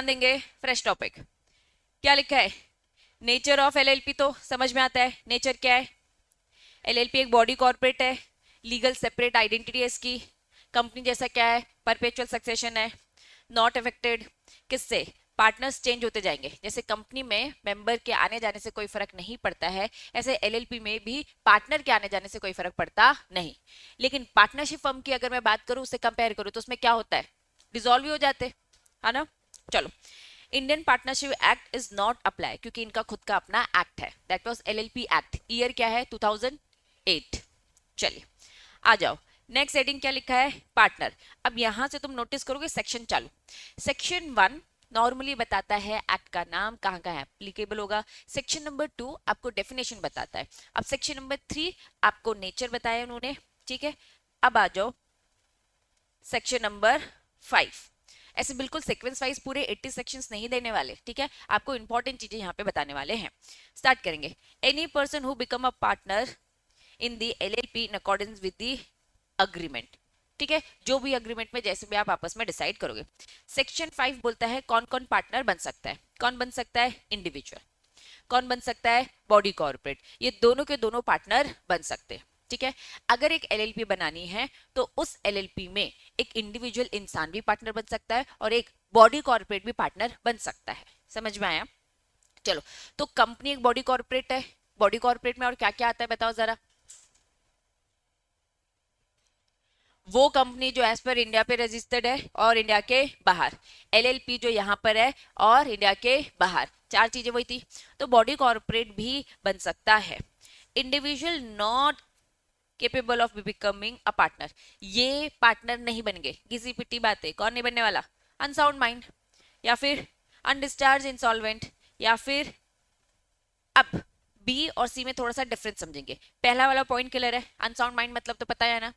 ध्यान देंगे। Fresh topic क्या लिखा है? नेचर ऑफ एलएलपी तो समझ में आता है। नेचर क्या है? एलएलपी एक बॉडी कॉर्पोरेट है, लीगल सेपरेट आइडेंटिटी है इसकी। कंपनी जैसा क्या है? परपेचुअल सक्सेशन है। नॉट अफेक्टेड किससे? पार्टनर्स चेंज होते जाएंगे। जैसे कंपनी में मेंबर के आने जाने से कोई फर्क नहीं पड़ता है, ऐसे एलएलपी में भी पार्टनर के आने जाने से कोई फर्क पड़ता नहीं। लेकिन पार्टनरशिप फर्म की अगर मैं बात करूं, उससे कंपेयर करूं, तो उसमें क्या होता है? डिसॉल्व ही हो जाते, है ना। चलो, Indian partnership act is not apply, क्योंकि इनका खुद का अपना एक्ट है। That was LLP act. Year क्या है? 2008। चलिए आ जाओ। नेक्स्ट हेडिंग क्या लिखा है? पार्टनर। अब यहां से तुम नोटिस करोगे सेक्शन चालू। सेक्शन 1 नॉर्मली बताता है एक्ट का नाम कहां कहां एप्लीकेबल होगा। सेक्शन नंबर 2 आपको डेफिनेशन बताता है। अब सेक्शन नंबर 3 आपको नेचर बताया उन्होंने, ठीक है। अब आ जाओ सेक्शन नंबर 5। ऐसे बिल्कुल सीक्वेंस वाइज पूरे 80 सेक्शंस नहीं देने वाले, ठीक है। आपको इंपॉर्टेंट चीजें यहाँ पे बताने वाले हैं। स्टार्ट करेंगे। Any person who become a partner in the LLP in accordance with the agreement, ठीक है। जो भी अग्रीमेंट में जैसे भी आप आपस में डिसाइड करोगे। सेक्शन 5 बोलता है कौन कौन पार्टनर बन सकता है। कौन बन सकता है? इंडिविजुअल। कौन बन सकता है? Body corporate. ये दोनों के दोनों पार्टनर बन सकते हैं, ठीक है। अगर एक एलएलपी बनानी है तो उस एलएलपी में एक इंडिविजुअल इंसान भी पार्टनर बन सकता है और एक बॉडी कॉर्पोरेट भी पार्टनर बन सकता है। समझ में आया? चलो, तो कंपनी एक बॉडी कॉर्पोरेट है। बॉडी कॉर्पोरेट में और क्या क्या आता है बताओ जरा। वो कंपनी जो एज पर इंडिया पे रजिस्टर्ड है और इंडिया के बाहर। एलएलपी जो यहाँ पर है और इंडिया के बाहर, चार चीजें वही थी। तो बॉडी कॉर्पोरेट भी बन सकता है। Individual not capable of becoming a partner, ये पार्टनर नहीं बनेंगे। घिसी पिटी बातें, कौन नहीं बनने वाला? अनसाउंड माइंड, या फिर अनडिस्चार्ज इंसॉल्वेंट, या फिर अब बी और सी में थोड़ा सा डिफरेंस समझेंगे। पहला वाला पॉइंट क्लियर है? अनसाउंड माइंड मतलब तो पता है ना,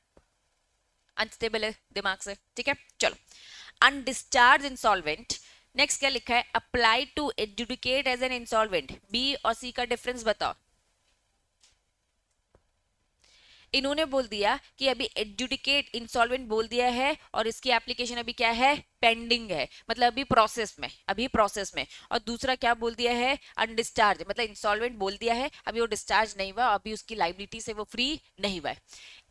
अनस्टेबल है दिमाग से, ठीक है। चलो, अनडिस्चार्ज इंसॉल्वेंट। नेक्स्ट क्या लिखा है? Apply to adjudicate as an insolvent. B और सी का डिफरेंस बताओ। इन्होंने बोल दिया कि अभी एडजुडिकेट इंसॉल्वेंट बोल दिया है और इसकी एप्लीकेशन अभी क्या है? पेंडिंग है, मतलब अभी प्रोसेस में, अभी प्रोसेस में। और दूसरा क्या बोल दिया है? अनडिस्चार्ज, मतलब इंसॉल्वेंट बोल दिया है, अभी वो डिस्चार्ज नहीं हुआ, अभी उसकी लाइबिलिटी से वो फ्री नहीं हुआ है।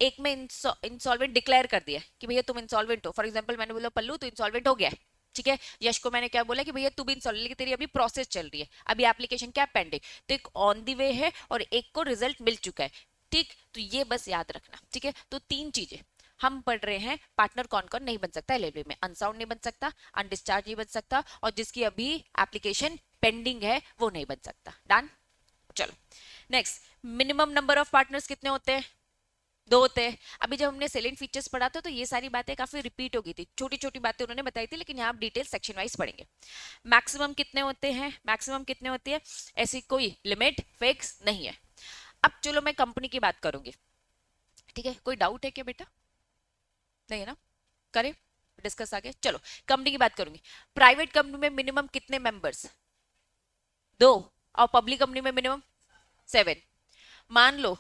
एक में इंसॉल्वेंट डिक्लेयर कर दिया कि भैया तुम इंसॉल्वेंट हो। फॉर एग्जाम्पल मैंने बोला पल्लू तो इंसॉल्वेंट हो गया है, ठीक है। यश को मैंने क्या बोला कि भैया तू भी इंसॉल्वेंट, लेकिन तेरी अभी प्रोसेस चल रही है, अभी एप्लीकेशन क्या पेंडिंग। तो एक ऑन दी वे है और एक को रिजल्ट मिल चुका है, ठीक। तो ये बस याद रखना, ठीक है। तो तीन चीजें हम पढ़ रहे हैं। पार्टनर कौन कौन नहीं बन सकता एलएलपी में? अनसाउंड नहीं बन सकता, अनडिस्चार्ज नहीं बन सकता, और जिसकी अभी एप्लीकेशन पेंडिंग है वो नहीं बन सकता। डन। चलो next, minimum number of partners कितने होते हैं? दो होते हैं। अभी जब हमने सेलेंट फीचर्स पढ़ा था तो ये सारी बातें काफी रिपीट हो गई थी, छोटी छोटी बातें उन्होंने बताई थी, लेकिन यहाँ आप डिटेल सेक्शन वाइज पढ़ेंगे। मैक्सिमम कितने होते हैं? मैक्सिमम कितने होती है? ऐसी कोई लिमिट फिक्स नहीं है। अब चलो मैं कंपनी की बात करूंगी, ठीक है। कोई डाउट है क्या बेटा? नहीं है ना? करें डिस्कस आगे। चलो कंपनी की बात करूंगी। प्राइवेट कंपनी में मिनिमम कितने मेंबर्स? दो। और पब्लिक कंपनी में मिनिमम 7। मान लो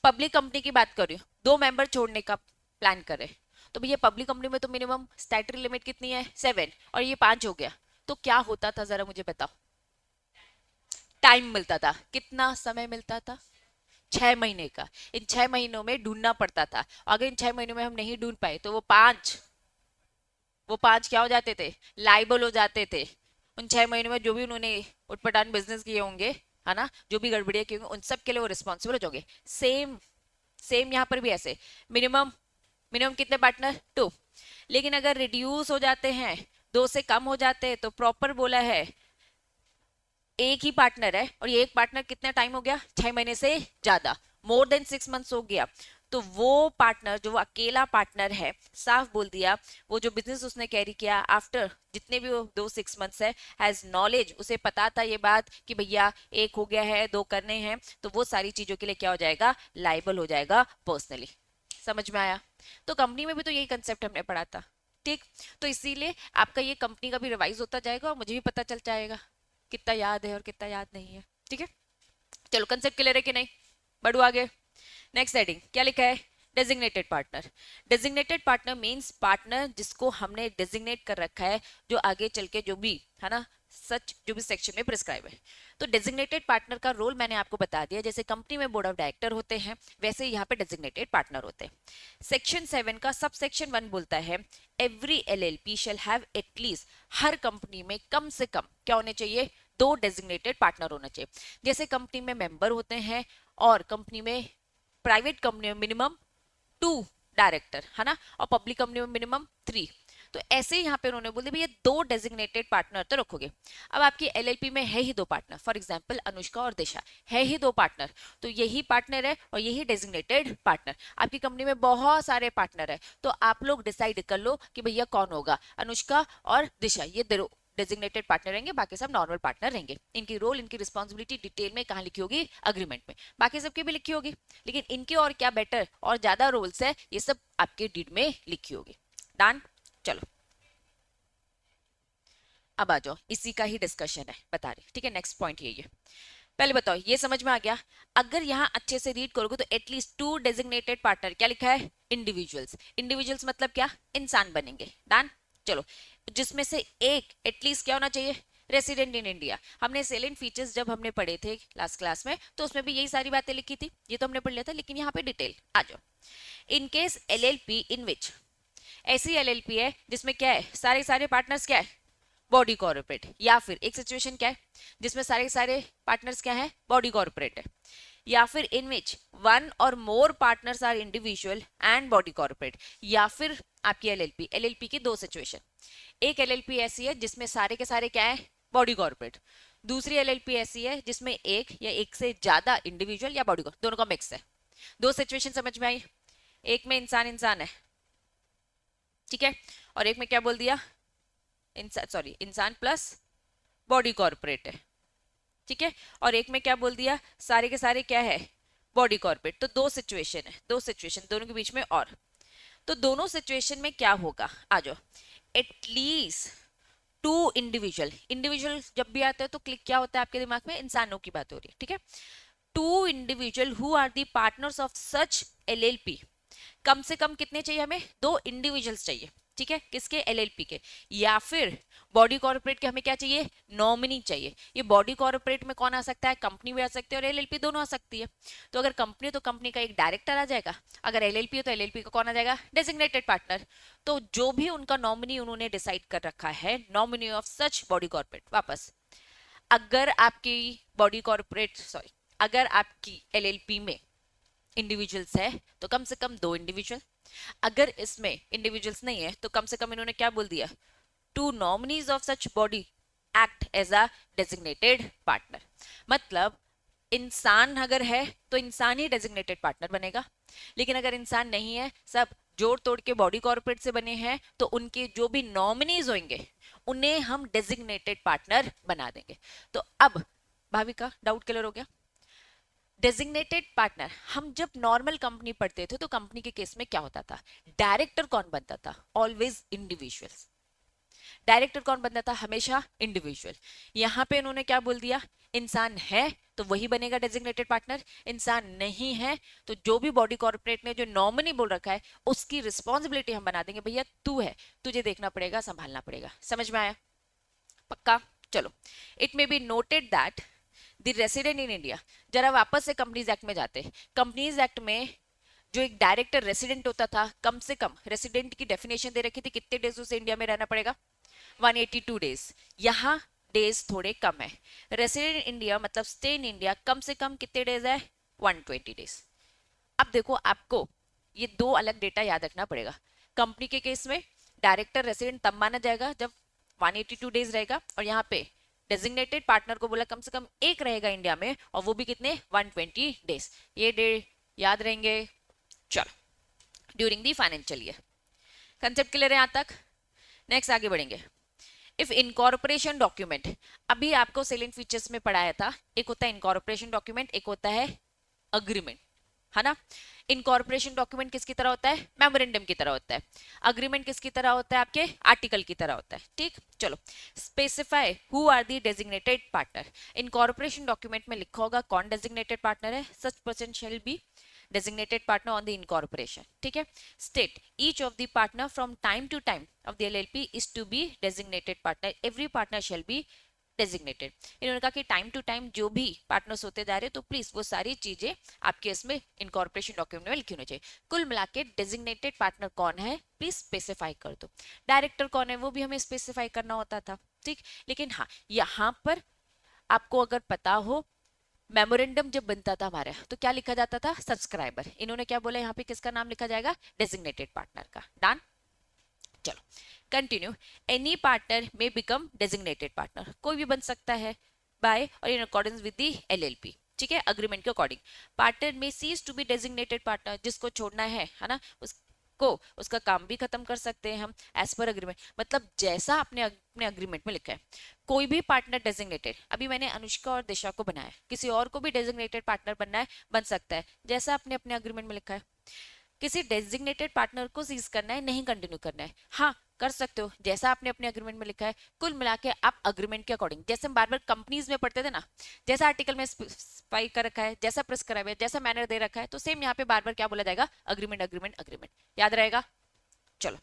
पब्लिक कंपनी की बात कर रही हूँ, दो मेंबर छोड़ने का प्लान करे, तो भैया पब्लिक कंपनी में तो मिनिमम स्टैट्यूटरी लिमिट कितनी है? 7, और ये 5 हो गया। तो क्या होता था जरा मुझे बताओ। टाइम मिलता था, कितना समय मिलता था? 6 महीने का। इन 6 महीनों में ढूंढना पड़ता था। अगर इन 6 महीनों में हम नहीं ढूंढ पाए तो वो पांच क्या हो जाते थे? लाइबल हो जाते थे। उन 6 महीनों में जो भी उन्होंने उटपटांग बिजनेस किए होंगे, है ना, जो भी गड़बड़ियां की होंगी, उन सब के लिए वो रिस्पॉन्सिबल हो जाओगे। सेम सेम यहाँ पर भी ऐसे। मिनिमम मिनिमम कितने पार्टनर? 2। लेकिन अगर रिड्यूस हो जाते हैं, 2 से कम हो जाते हैं, तो प्रॉपर बोला है एक ही पार्टनर है, और ये एक पार्टनर कितना टाइम हो गया? 6 महीने से ज्यादा, मोर देन 6 मंथ्स हो गया, तो वो पार्टनर जो वो अकेला पार्टनर है, साफ बोल दिया, वो जो बिजनेस उसने कैरी किया आफ्टर जितने भी वो 2 6 मंथ्स है, हैज नॉलेज, उसे पता था ये बात कि भैया एक हो गया है, 2 करने हैं, तो वो सारी चीजों के लिए क्या हो जाएगा? लाइबल हो जाएगा पर्सनली। समझ में आया? तो कंपनी में भी तो यही कंसेप्ट हमने पढ़ा था, ठीक। तो इसीलिए आपका ये कंपनी का भी रिवाइज होता जाएगा और मुझे भी पता चल जाएगा कितना याद है और कितना याद नहीं है, ठीक है। चलो कंसेप्ट क्लियर है कि नहीं? बढ़ो आगे। नेक्स्ट हेडिंग क्या लिखा है? Designated partner. Designated partner means partner जिसको हमने डेजिग्नेट कर रखा है, जो आगे चल के जो भी है ना सच जो भी सेक्शन में प्रिस्क्राइब है। तो डेजिग्नेटेड पार्टनर का रोल मैंने आपको बता दिया, जैसे कंपनी में बोर्ड ऑफ डायरेक्टर होते हैं वैसे यहाँ पे डेजिग्नेटेड पार्टनर होते हैं। सेक्शन 7 का सब सेक्शन 1 बोलता है every LLP shall have at least, her company में कम से कम क्या होने चाहिए, 2 डेजिग्नेटेड पार्टनर होना चाहिए। जैसे कंपनी में मेंबर होते हैं और कंपनी में प्राइवेट कंपनी में मिनिमम 2 डायरेक्टर है ना, और पब्लिक कंपनी में मिनिमम 3। तो ऐसे ही यहाँ पे उन्होंने बोल दिया भैया 2 डेजिग्नेटेड पार्टनर तो रखोगे। अब आपकी एलएलपी में है ही 2 पार्टनर, फॉर एग्जांपल अनुष्का और दिशा है ही 2 पार्टनर, तो यही पार्टनर है और यही डेजिग्नेटेड पार्टनर। आपकी कंपनी में बहुत सारे पार्टनर है, तो आप लोग डिसाइड कर लो कि भैया कौन होगा, अनुष्का और दिशा ये दो डेजिग्नेटेड पार्टनर रहेंगे, बाकी सब नॉर्मल पार्टनर रहेंगे। इनकी रोल इनकी रिस्पॉन्सिबिलिटी डिटेल में कहाँ लिखी होगी, अग्रीमेंट में, बाकी सबकी भी लिखी होगी, लेकिन इनके और क्या बेटर और ज्यादा रोल्स है ये सब आपके डीड में लिखी होगी। डन, चलो अब आ जाओ, इसी का ही डिस्कशन है बता रही, ठीक है। नेक्स्ट पॉइंट यही है, पहले बताओ ये समझ में आ गया। अगर यहाँ अच्छे से रीड करोगे तो एटलीस्ट 2 डेजिग्नेटेड पार्टनर, क्या लिखा है, इंडिविजुअल्स। इंडिविजुअल्स मतलब क्या, इंसान बनेंगे। डन, चलो जिसमें से एक एटलीस्ट क्या होना चाहिए, रेसिडेंट इन इंडिया। हमने सेलेंट फीचर्स जब हमने पढ़े थे लास्ट क्लास में तो उसमें भी यही सारी बातें लिखी थी, ये तो हमने पढ़ लिया था, लेकिन यहाँ पे डिटेल आ जाओ। इन केस एलएलपी इन विच, ऐसी एलएलपी है जिसमें क्या है, सारे सारे पार्टनर्स क्या है, बॉडी कॉर्पोरेट, या फिर एक सिचुएशन क्या है जिसमें सारे सारे पार्टनर्स क्या है, बॉडी कॉर्पोरेट है, या फिर इन विच 1 और more partners are individual and body corporate, या फिर आपकी एलएलपी। एलएलपी की 2 सिचुएशन, एक एलएलपी ऐसी है जिसमें सारे के सारे क्या है, बॉडी कॉर्पोरेट। दूसरी एलएलपी ऐसी है जिसमें एक या एक से ज्यादा इंडिविजुअल या बॉडी कॉर्पोरेट दोनों का मिक्स है। 2 सिचुएशन समझ में आई, एक में इंसान इंसान है, ठीक है, और एक में क्या बोल दिया, इंसान प्लस बॉडी कॉर्पोरेट है, ठीक है, और एक में क्या बोल दिया, सारे के सारे क्या है, बॉडी कॉर्पोरेट। तो 2 सिचुएशन है, 2 सिचुएशन दोनों के बीच में। और तो दोनों सिचुएशन में क्या होगा, आ जाओ, एटलीस्ट 2 इंडिविजुअल। इंडिविजुअल जब भी आता है तो क्लिक क्या होता है आपके दिमाग में, इंसानों की बात हो रही है, ठीक है। 2 individual who are the partners of such LLP, कम से कम कितने चाहिए हमें, 2 इंडिविजुअल्स चाहिए, ठीक है, किसके, एलएलपी के। या फिर बॉडी कॉर्पोरेट के हमें क्या चाहिए, नॉमिनी चाहिए। ये बॉडी कॉर्पोरेट में कौन आ सकता है, कंपनी भी आ सकती है और एलएलपी दोनों आ सकती है। तो अगर कंपनी तो कंपनी का एक डायरेक्टर आ जाएगा, अगर एलएलपी हो तो एलएलपी का कौन आ जाएगा, डेजिग्नेटेड पार्टनर। तो जो भी उनका नॉमिनी उन्होंने डिसाइड कर रखा है, nominee of such body corporate. वापस, अगर आपकी बॉडी कॉर्पोरेट सॉरी अगर आपकी एलएलपी में इंडिविजुअल्स है तो कम से कम 2 इंडिविजुअल, अगर इसमें इंडिविजुअल्स नहीं है तो कम से कम इन्होंने क्या बोल दिया, 2 nominees of such body act as a designated partner। मतलब इंसान अगर है तो इंसान ही डेजिग्नेटेड पार्टनर बनेगा, लेकिन अगर इंसान नहीं है, सब जोड़ तोड़ के बॉडी कॉर्पोरेट से बने हैं, तो उनके जो भी नॉमिनीज होंगे उन्हें हम डेजिग्नेटेड पार्टनर बना देंगे। तो अब भाविका डाउट क्लियर हो गया। डेजिग्नेटेड पार्टनर, हम जब नॉर्मल कंपनी पढ़ते थे तो कंपनी के केस में क्या होता था, डायरेक्टर कौन बनता था, ऑलवेज इंडिविजुअल्स। डायरेक्टर कौन बनता था, हमेशा इंडिविजुअल। यहाँ पे इन्होंने क्या बोल दिया, इंसान है तो वही बनेगा डेजिग्नेटेड पार्टनर, इंसान नहीं है तो जो भी बॉडी कॉर्पोरेट ने जो नॉमिनी बोल रखा है उसकी रिस्पॉन्सिबिलिटी हम बना देंगे, भैया तू है, तुझे देखना पड़ेगा, संभालना पड़ेगा। समझ में आया, पक्का। चलो, it may be noted that the resident in India, जरा वापस से कंपनीज एक्ट में जाते। कंपनीज एक्ट में जो एक डायरेक्टर रेसिडेंट होता था, कम से कम रेसिडेंट की डेफिनेशन दे रखी थी, कितने डेज उसे इंडिया में रहना पड़ेगा, 182 डेज। यहाँ डेज थोड़े कम है, रेसिडेंट इंडिया मतलब स्टे इन इंडिया कम से कम कितने डेज है, 120 डेज। अब देखो, आपको ये 2 अलग डेटा याद रखना पड़ेगा। कंपनी के केस में डायरेक्टर रेसिडेंट तब माना जाएगा जब 182 डेज रहेगा, और यहाँ पे डेजिग्नेटेड पार्टनर को बोला कम से कम एक रहेगा इंडिया में, और वो भी कितने, 120 डेज। ये डे याद रहेंगे। चलो, during the financial year, concept clear है यहाँ तक। नेक्स्ट आगे बढ़ेंगे। इफ इनकॉर्पोरेशन डॉक्यूमेंट, अभी आपको सेलेंट फीचर्स में पढ़ाया था, एक होता है इनकॉर्पोरेशन डॉक्यूमेंट, एक होता है अग्रीमेंट, है ना। इनकॉर्पोरेशन डॉक्यूमेंट किसकी तरह होता है, मेमोरेंडम की तरह होता है। अग्रीमेंट किसकी तरह होता है, आपके आर्टिकल की तरह होता है, ठीक। चलो, specify who are the designated partner. Incorporation document में लिखा होगा कौन डेजिग्नेटेड पार्टनर है, such person shall be designated partner on the incorporation. ठीक है, state each of the partner from time to time of the LLP is to be designated partner. Every partner shall be designated. इन्होंने कहा कि time to time जो भी partners होते जा रहे हैं तो प्लीज वो सारी चीजें आपके इसमें इनकॉर्पोरेशन डॉक्यूमेंट में लिखी होनी चाहिए. कुल मिला के डेजिग्नेटेड पार्टनर कौन है प्लीज स्पेसिफाई कर दो. डायरेक्टर कौन है वो भी हमें स्पेसिफाई करना होता था. ठीक, लेकिन हाँ यहाँ पर आपको अगर पता हो मेमोरेंडम जब बनता था हमारा तो क्या लिखा जाता था, सब्सक्राइबर. इन्होंने क्या बोला यहाँ पे किसका नाम लिखा जाएगा, डेजिग्नेटेड पार्टनर का. डन, चलो continue. Any partner may become designated partner, कोई भी बन सकता है बाय और in accordance with the LLP. ठीक है, अग्रीमेंट के according. Partner may cease to be designated partner, जिसको छोड़ना है ना, उसको उसका काम भी खत्म कर सकते हैं हम एज पर अग्रीमेंट. मतलब जैसा आपने अपने अग्रीमेंट में लिखा है कोई भी पार्टनर डेजिग्नेटेड. अभी मैंने अनुष्का और दिशा को बनाया, किसी और को भी डेजिग्नेटेड पार्टनर बनना है बन सकता है जैसा आपने अपने अग्रीमेंट में लिखा है. किसी डेजिग्नेटेड पार्टनर को सीज करना है नहीं कंटिन्यू करना है, हाँ कर सकते हो जैसा आपने अपने अग्रीमेंट में लिखा है. कुल मिला के आप अग्रीमेंट के अकॉर्डिंग, जैसे हम बार बार कंपनीज में पढ़ते थे ना, जैसा आर्टिकल में स्पेसिफाई कर रखा है, जैसा प्रिस्क्राइब है, जैसा मैनर दे रखा है, तो सेम यहाँ पे बार बार क्या बोला जाएगा, अग्रीमेंट अग्रीमेंट अग्रीमेंट. याद रहेगा. चलो,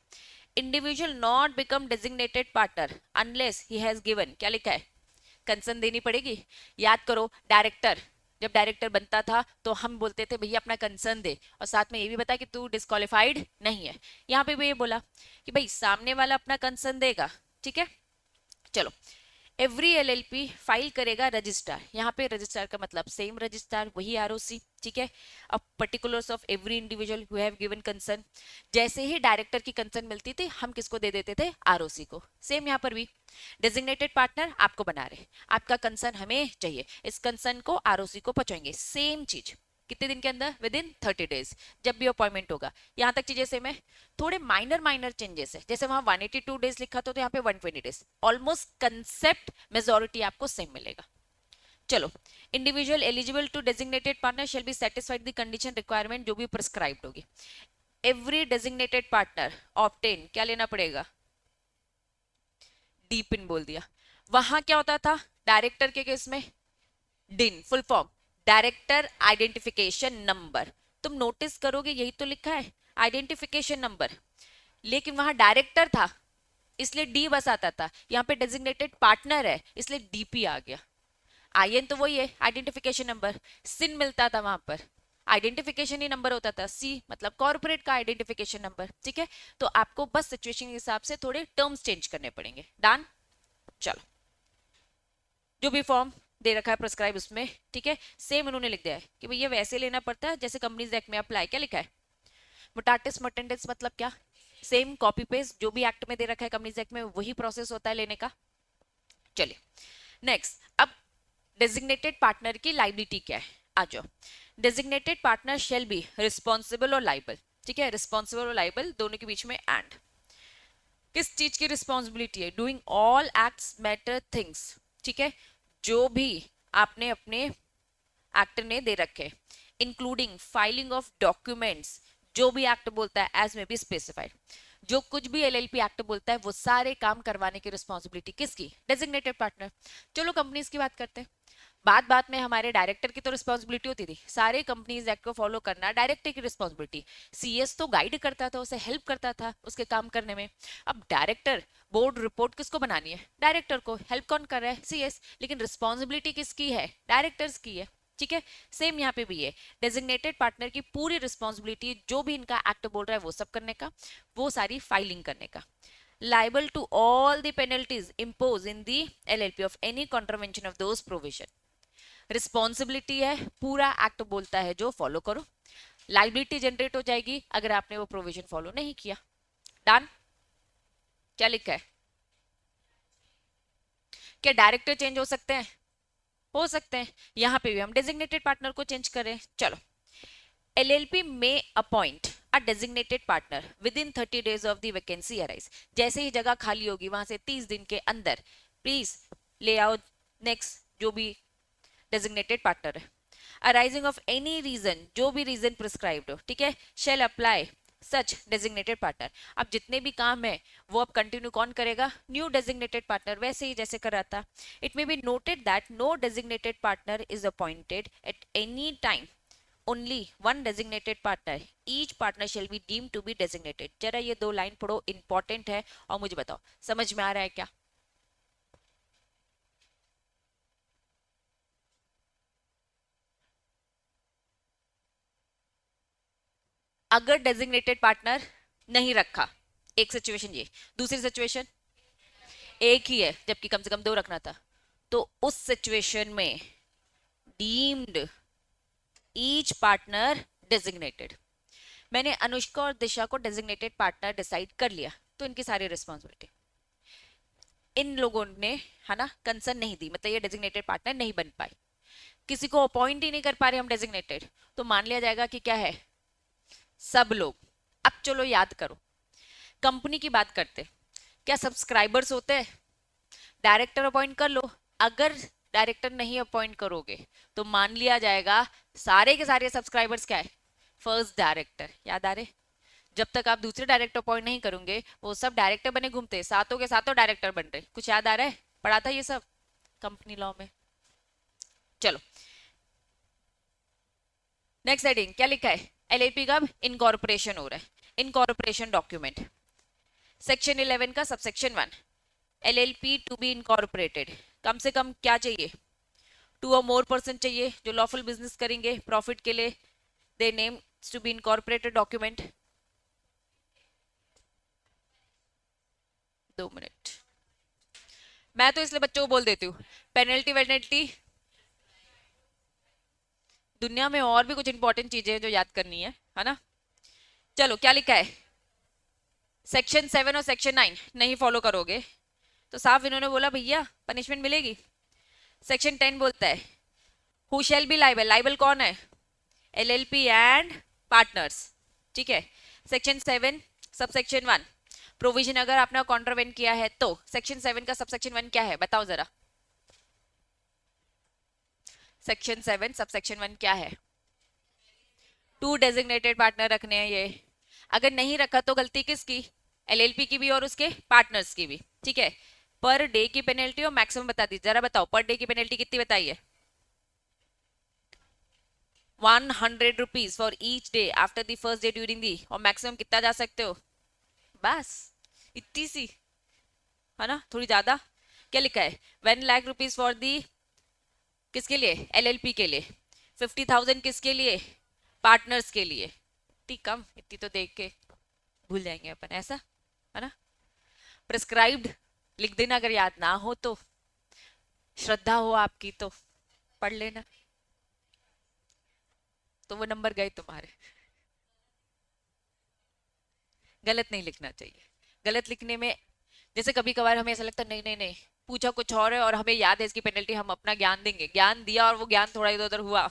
individual not become designated partner unless he has given, क्या लिखा है, कंसर्न देनी पड़ेगी. याद करो डायरेक्टर, जब डायरेक्टर बनता था तो हम बोलते थे भैया अपना कंसर्न दे और साथ में ये भी बता कि तू डिस्क्वालिफाइड नहीं है. यहाँ पे भी ये बोला कि भाई सामने वाला अपना कंसर्न देगा. ठीक है, चलो. एवरी एलएलपी फाइल करेगा रजिस्ट्रार. यहाँ पे रजिस्ट्रार का मतलब सेम रजिस्ट्रार, वही आरओसी. ठीक है, अब particulars of every individual who have given concern. जैसे ही डायरेक्टर की कंसर्न मिलती थी हम किसको दे देते थे, आरओसी को. सेम यहाँ पर भी डेजिग्नेटेड पार्टनर आपको बना रहे, आपका कंसर्न हमें चाहिए, इस कंसर्न को आरओसी को पहुंचाएंगे. सेम चीज कितने दिन के अंदर, विद इन 30 डेज जब भी अपॉइंटमेंट होगा. यहाँ तक चीजें सेम है, थोड़े माइनर चेंजेस है. जैसे वहां 182 डेज लिखा था तो यहाँ पे 120 डेज. ऑलमोस्ट कंसेप्ट मेजोरिटी आपको सेम मिलेगा. चलो, individual eligible to designated partner shall be satisfied the condition requirement जो भी प्रिस्क्राइब्ड होगी. एवरी डेजिग्नेटेड पार्टनर ऑब्टेन, क्या लेना पड़ेगा, डी पिन बोल दिया. वहां क्या होता था डायरेक्टर के केस में, डिन full form director identification number. तुम नोटिस करोगे यही तो लिखा है आइडेंटिफिकेशन नंबर, लेकिन वहां डायरेक्टर था इसलिए डी बस आता था. यहाँ पे डेजिग्नेटेड पार्टनर है इसलिए डीपी आ गया. आईएन तो वही है आइडेंटिफिकेशन नंबर. सिन मिलता था वहां पर आइडेंटिफिकेशन ही नंबर होता था. सी मतलब कॉर्पोरेट का आइडेंटिफिकेशन नंबर. ठीक है, तो आपको बस सिचुएशन के हिसाब से थोड़े टर्म्स चेंज करने पड़ेंगे. डन, चलो. जो भी फॉर्म दे रखा है प्रिस्क्राइब उसमें, ठीक है, सेम उन्होंने लिख दिया है कि भैया वैसे लेना पड़ता है जैसे कंपनीज एक्ट में अप्लाई. क्या लिखा है, मुटाटिस मुटेंडिस मतलब क्या, सेम कॉपी पेस्ट जो भी एक्ट में दे रखा है कंपनीज एक्ट में वही प्रोसेस होता है लेने का. चलिए नेक्स्ट. अब डेजिग्नेटेड पार्टनर की लाइबिलिटी क्या है, आ जाओ. Designated partner shall be responsible और लाइबल. ठीक है, रिस्पॉन्सिबल और लाइबल दोनों के बीच में एंड. किस चीज की रिस्पॉन्सिबिलिटी है, doing all acts matter things. ठीक है, जो भी आपने अपने एक्ट ने दे रखे, इंक्लूडिंग फाइलिंग ऑफ डॉक्यूमेंट्स, जो भी एक्ट बोलता है एज में बी स्पेसिफाइड. जो कुछ भी एलएलपी एक्ट बोलता है वो सारे काम करवाने की रिस्पॉन्सिबिलिटी किसकी, डेजिग्नेटेड पार्टनर. चलो कंपनीज की बात करते हैं. बात में हमारे डायरेक्टर की तो रिस्पॉन्सिबिलिटी होती थी, सारे कंपनीज एक्ट को फॉलो करना डायरेक्टर की रिस्पॉन्सिबिलिटी. सीएस तो गाइड करता था, उसे हेल्प करता था उसके काम करने में. अब डायरेक्टर बोर्ड रिपोर्ट किसको बनानी है, डायरेक्टर को. हेल्प कौन कर रहा है, सीएस, लेकिन रिस्पॉन्सिबिलिटी किसकी है, डायरेक्टर्स की है. ठीक है, सेम यहाँ पे भी है. डेजिग्नेटेड पार्टनर की पूरी रिस्पॉन्सिबिलिटी जो भी इनका एक्ट बोल रहा है वो सब करने का, वो सारी फाइलिंग करने का. liable to all the penalties imposed in the LLP of any contravention of those provision. Responsibility है, पूरा एक्ट बोलता है जो फॉलो करो. लाइबिलिटी जनरेट हो जाएगी अगर आपने वो प्रोविजन फॉलो नहीं किया. डन, क्या लिखा है, क्या डायरेक्टर चेंज हो सकते हैं, हो सकते हैं. यहां पे भी हम डेजिग्नेटेड पार्टनर को चेंज करें. चलो, LLP में appoint a designated partner within 30 days of the vacancy arise. जैसे ही जगह खाली होगी वहां से 30 दिन के अंदर प्लीज ले आओ नेक्स्ट जो भी डेजिग्नेटेड पार्टनर है. अराइजिंग ऑफ एनी रीजन, जो भी रीजन प्रिस्क्राइब्ड हो, ठीक है, शेल अप्लाई सच डेजिग्नेटेड पार्टनर. अब जितने भी काम है वो अब कंटिन्यू कौन करेगा, न्यू डेजिग्नेटेड पार्टनर, वैसे ही जैसे कर रहा था. It may be noted that no designated partner is appointed at any time only one designated partner, each partner shall be deemed to be designated. जरा ये दो लाइन पढ़ो, इंपॉर्टेंट है, और मुझे बताओ समझ में आ रहा है क्या? अगर डेजिग्नेटेड पार्टनर नहीं रखा, एक सिचुएशन ये, दूसरी सिचुएशन एक ही है जबकि कम से कम दो रखना था, तो उस सिचुएशन में डीम्ड ईच पार्टनर डेजिग्नेटेड। मैंने अनुष्का और दिशा को डेजिग्नेटेड पार्टनर डिसाइड कर लिया, तो इनकी सारी रिस्पॉन्सिबिलिटी इन लोगों ने, है ना, कंसर्न नहीं दी, मतलब ये डेजिग्नेटेड पार्टनर नहीं बन पाए, किसी को अपॉइंट ही नहीं कर पा रहे हम डेजिग्नेटेड, तो मान लिया जाएगा कि क्या है, सब लोग। अब चलो याद करो, कंपनी की बात करते, क्या सब्सक्राइबर्स होते हैं? डायरेक्टर अपॉइंट कर लो, अगर डायरेक्टर नहीं अपॉइंट करोगे तो मान लिया जाएगा सारे के सारे सब्सक्राइबर्स क्या है, फर्स्ट डायरेक्टर। याद आ रहे? जब तक आप दूसरे डायरेक्टर अपॉइंट नहीं करोगे वो सब डायरेक्टर बने घूमते, सातों के सातों डायरेक्टर बन रहे। कुछ याद आ रहा है? पढ़ा था ये सब कंपनी लॉ में। चलो नेक्स्ट हेडिंग क्या लिखा है, एलएलपी कब इनकॉर्पोरेशन हो रहा है, इनकॉर्पोरेशन डॉक्यूमेंट, सेक्शन 11 का subsection 1, LLP to be incorporated कम से कम क्या चाहिए, 2 और मोर पर्सन चाहिए जो लॉफुल बिजनेस करेंगे प्रॉफिट के लिए, the name to be incorporated document. 2 minute, मैं तो इसलिए बच्चों को बोल देती हूँ पेनल्टी वेनल्टी, दुनिया में और भी कुछ इंपॉर्टेंट चीजें हैं जो याद करनी है ना। चलो क्या लिखा है, सेक्शन 7 और सेक्शन 9 नहीं फॉलो करोगे तो साफ इन्होंने बोला भैया पनिशमेंट मिलेगी। सेक्शन 10 बोलता है who shall be liable, liable कौन है, एलएलपी एंड पार्टनर्स, ठीक है। सेक्शन 7 सबसेक्शन 1, प्रोविजन अगर आपने कॉन्ट्रावेंट किया है तो सेक्शन 7 का सबसेक्शन 1 क्या है बताओ जरा, सेक्शन 7 सबसेक्शन 1 क्या है, 2 डेजिग्नेटेड पार्टनर रखने हैं ये, अगर नहीं रखा तो गलती किसकी, एलएलपी की भी और उसके पार्टनर्स की भी, ठीक है। पर डे की पेनल्टी और मैक्सिमम बता दीजिए, जरा बताओ पर डे की पेनल्टी कितनी बताइए, 100 rupees for each day after the first day during the, और मैक्सिमम कितना जा सकते हो, बस इतनी सी, है ना, थोड़ी ज्यादा। क्या लिखा है, 1 लाख रुपीज फॉर दी, किसके लिए, एलएलपी के लिए, 50,000 किसके लिए, पार्टनर्स के लिए। इतनी कम, इतनी तो देख के भूल जाएंगे अपन, ऐसा है ना। प्रिस्क्राइब्ड लिख देना अगर याद ना हो तो, श्रद्धा हो आपकी तो पढ़ लेना, तो वो नंबर गए तुम्हारे। गलत नहीं लिखना चाहिए, गलत लिखने में जैसे कभी कभार हमें ऐसा लगता है नहीं नहीं नहीं पूछा कुछ और है और हमें याद है इसकी पेनल्टी, हम अपना ज्ञान देंगे, ज्ञान दिया और वो ज्ञान थोड़ा इधर उधर हुआ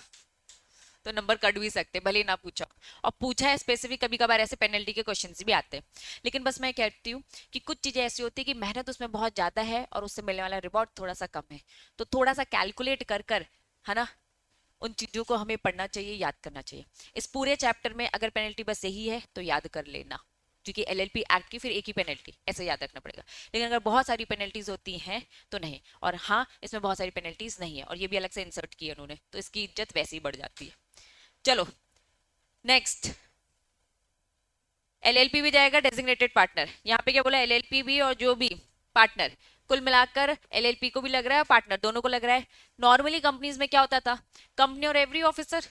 तो नंबर कट भी सकते, भले ना पूछा, और पूछा है स्पेसिफिक, कभी कभार ऐसे पेनल्टी के क्वेश्चंस भी आते हैं। लेकिन बस मैं कहती हूँ कि कुछ चीजें ऐसी होती है कि मेहनत उसमें बहुत ज्यादा है और उससे मिलने वाला रिवॉर्ड थोड़ा सा कम है, तो थोड़ा सा कैलकुलेट कर कर, है ना, उन चीजों को हमें पढ़ना चाहिए, याद करना चाहिए। इस पूरे चैप्टर में अगर पेनल्टी बस यही है तो याद कर लेना, क्योंकि एलएलपी एक्ट की फिर एक ही पेनल्टी, ऐसे याद रखना पड़ेगा। लेकिन अगर बहुत सारी पेनल्टीज होती हैं तो नहीं, और हाँ इसमें बहुत सारी पेनल्टीज नहीं है और ये भी अलग से इंसर्ट की है उन्होंने, तो इसकी इज्जत वैसे ही बढ़ जाती है। चलो नेक्स्ट, एलएलपी भी जाएगा डेजिग्नेटेड पार्टनर, यहाँ पे क्या बोला, एलएलपी भी और जो भी पार्टनर, कुल मिलाकर एलएलपी को भी लग रहा है पार्टनर दोनों को लग रहा है। नॉर्मली कंपनीज में क्या होता था, कंपनी और एवरी ऑफिसर,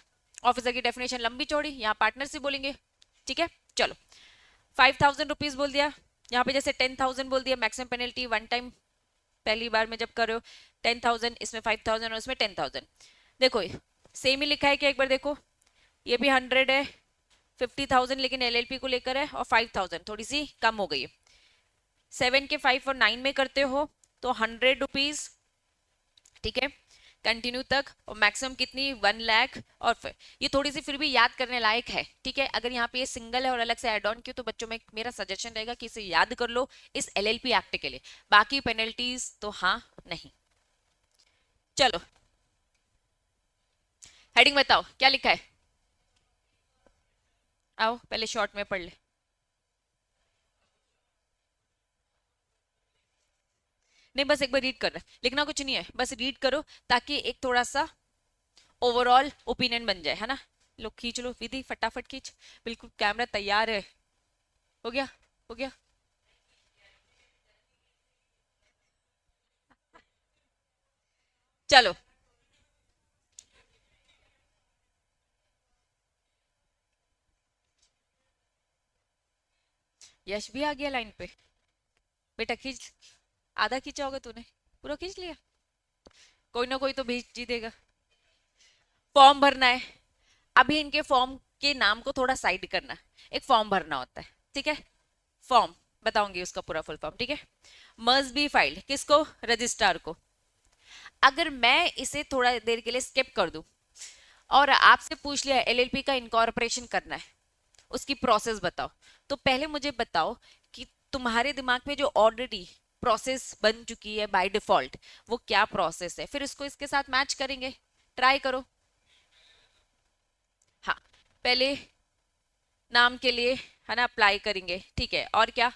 ऑफिसर की डेफिनेशन लंबी चौड़ी, यहाँ पार्टनर से बोलेंगे, ठीक है। चलो 5,000 रुपीज बोल दिया, यहाँ पे जैसे 10,000 बोल दिया, मैक्सिमम पेनल्टी वन टाइम पहली बार में जब कर रहे हो 10,000, इसमें 5,000 और इसमें 10,000। देखो सेम ही लिखा है कि एक बार देखो, ये भी 100 है, 50,000 लेकिन एलएलपी को लेकर है, और 5,000 थोड़ी सी कम हो गई है, 7 के 5 और 9 में करते हो तो 100 रुपीज, ठीक है, कंटिन्यू तक, और मैक्सिमम कितनी 1 लाख, और फिर ये थोड़ी सी फिर भी याद करने लायक है, ठीक है। अगर यहाँ पे ये सिंगल है और अलग से एड ऑन किया तो बच्चों में मेरा सजेशन रहेगा कि इसे याद कर लो इस एलएलपी एक्ट के लिए, बाकी पेनल्टीज तो हाँ नहीं। चलो हेडिंग बताओ क्या लिखा है, आओ पहले शॉर्ट में पढ़ ले, नहीं बस एक बार रीड कर रहे, लिखना कुछ नहीं है, बस रीड करो ताकि एक थोड़ा सा ओवरऑल ओपिनियन बन जाए, है ना। लो खींच लो विधि, फटाफट खींच, बिल्कुल कैमरा तैयार है। हो गया, हो गया। चलो, यश भी आ गया लाइन पे। बेटा खींच, आधा खींचा होगा तूने, पूरा खींच लिया। कोई ना कोई तो भेज ही देगा। फॉर्म भरना है। अभी इनके फॉर्म के नाम को थोड़ा साइड करना। एक फॉर्म भरना होता है, ठीक है। फॉर्म बताऊंगी उसका पूरा फुल फॉर्म, ठीक है। मस्ट बी फाइल्ड किसको, रजिस्ट्रार को। अगर मैं इसे थोड़ा देर के लिए स्किप कर दूं और आपसे पूछ लिया एलएलपी का इनकॉर्पोरेशन करना है, उसकी प्रोसेस बताओ, तो पहले मुझे बताओ कि तुम्हारे दिमाग में जो ऑलरेडी प्रोसेस बन चुकी है बाय डिफॉल्ट, वो क्या प्रोसेस है, फिर इसको इसके साथ मैच करेंगे। ट्राई करो। हाँ, पहले नाम के लिए है ना अप्लाई करेंगे, ठीक है। और क्या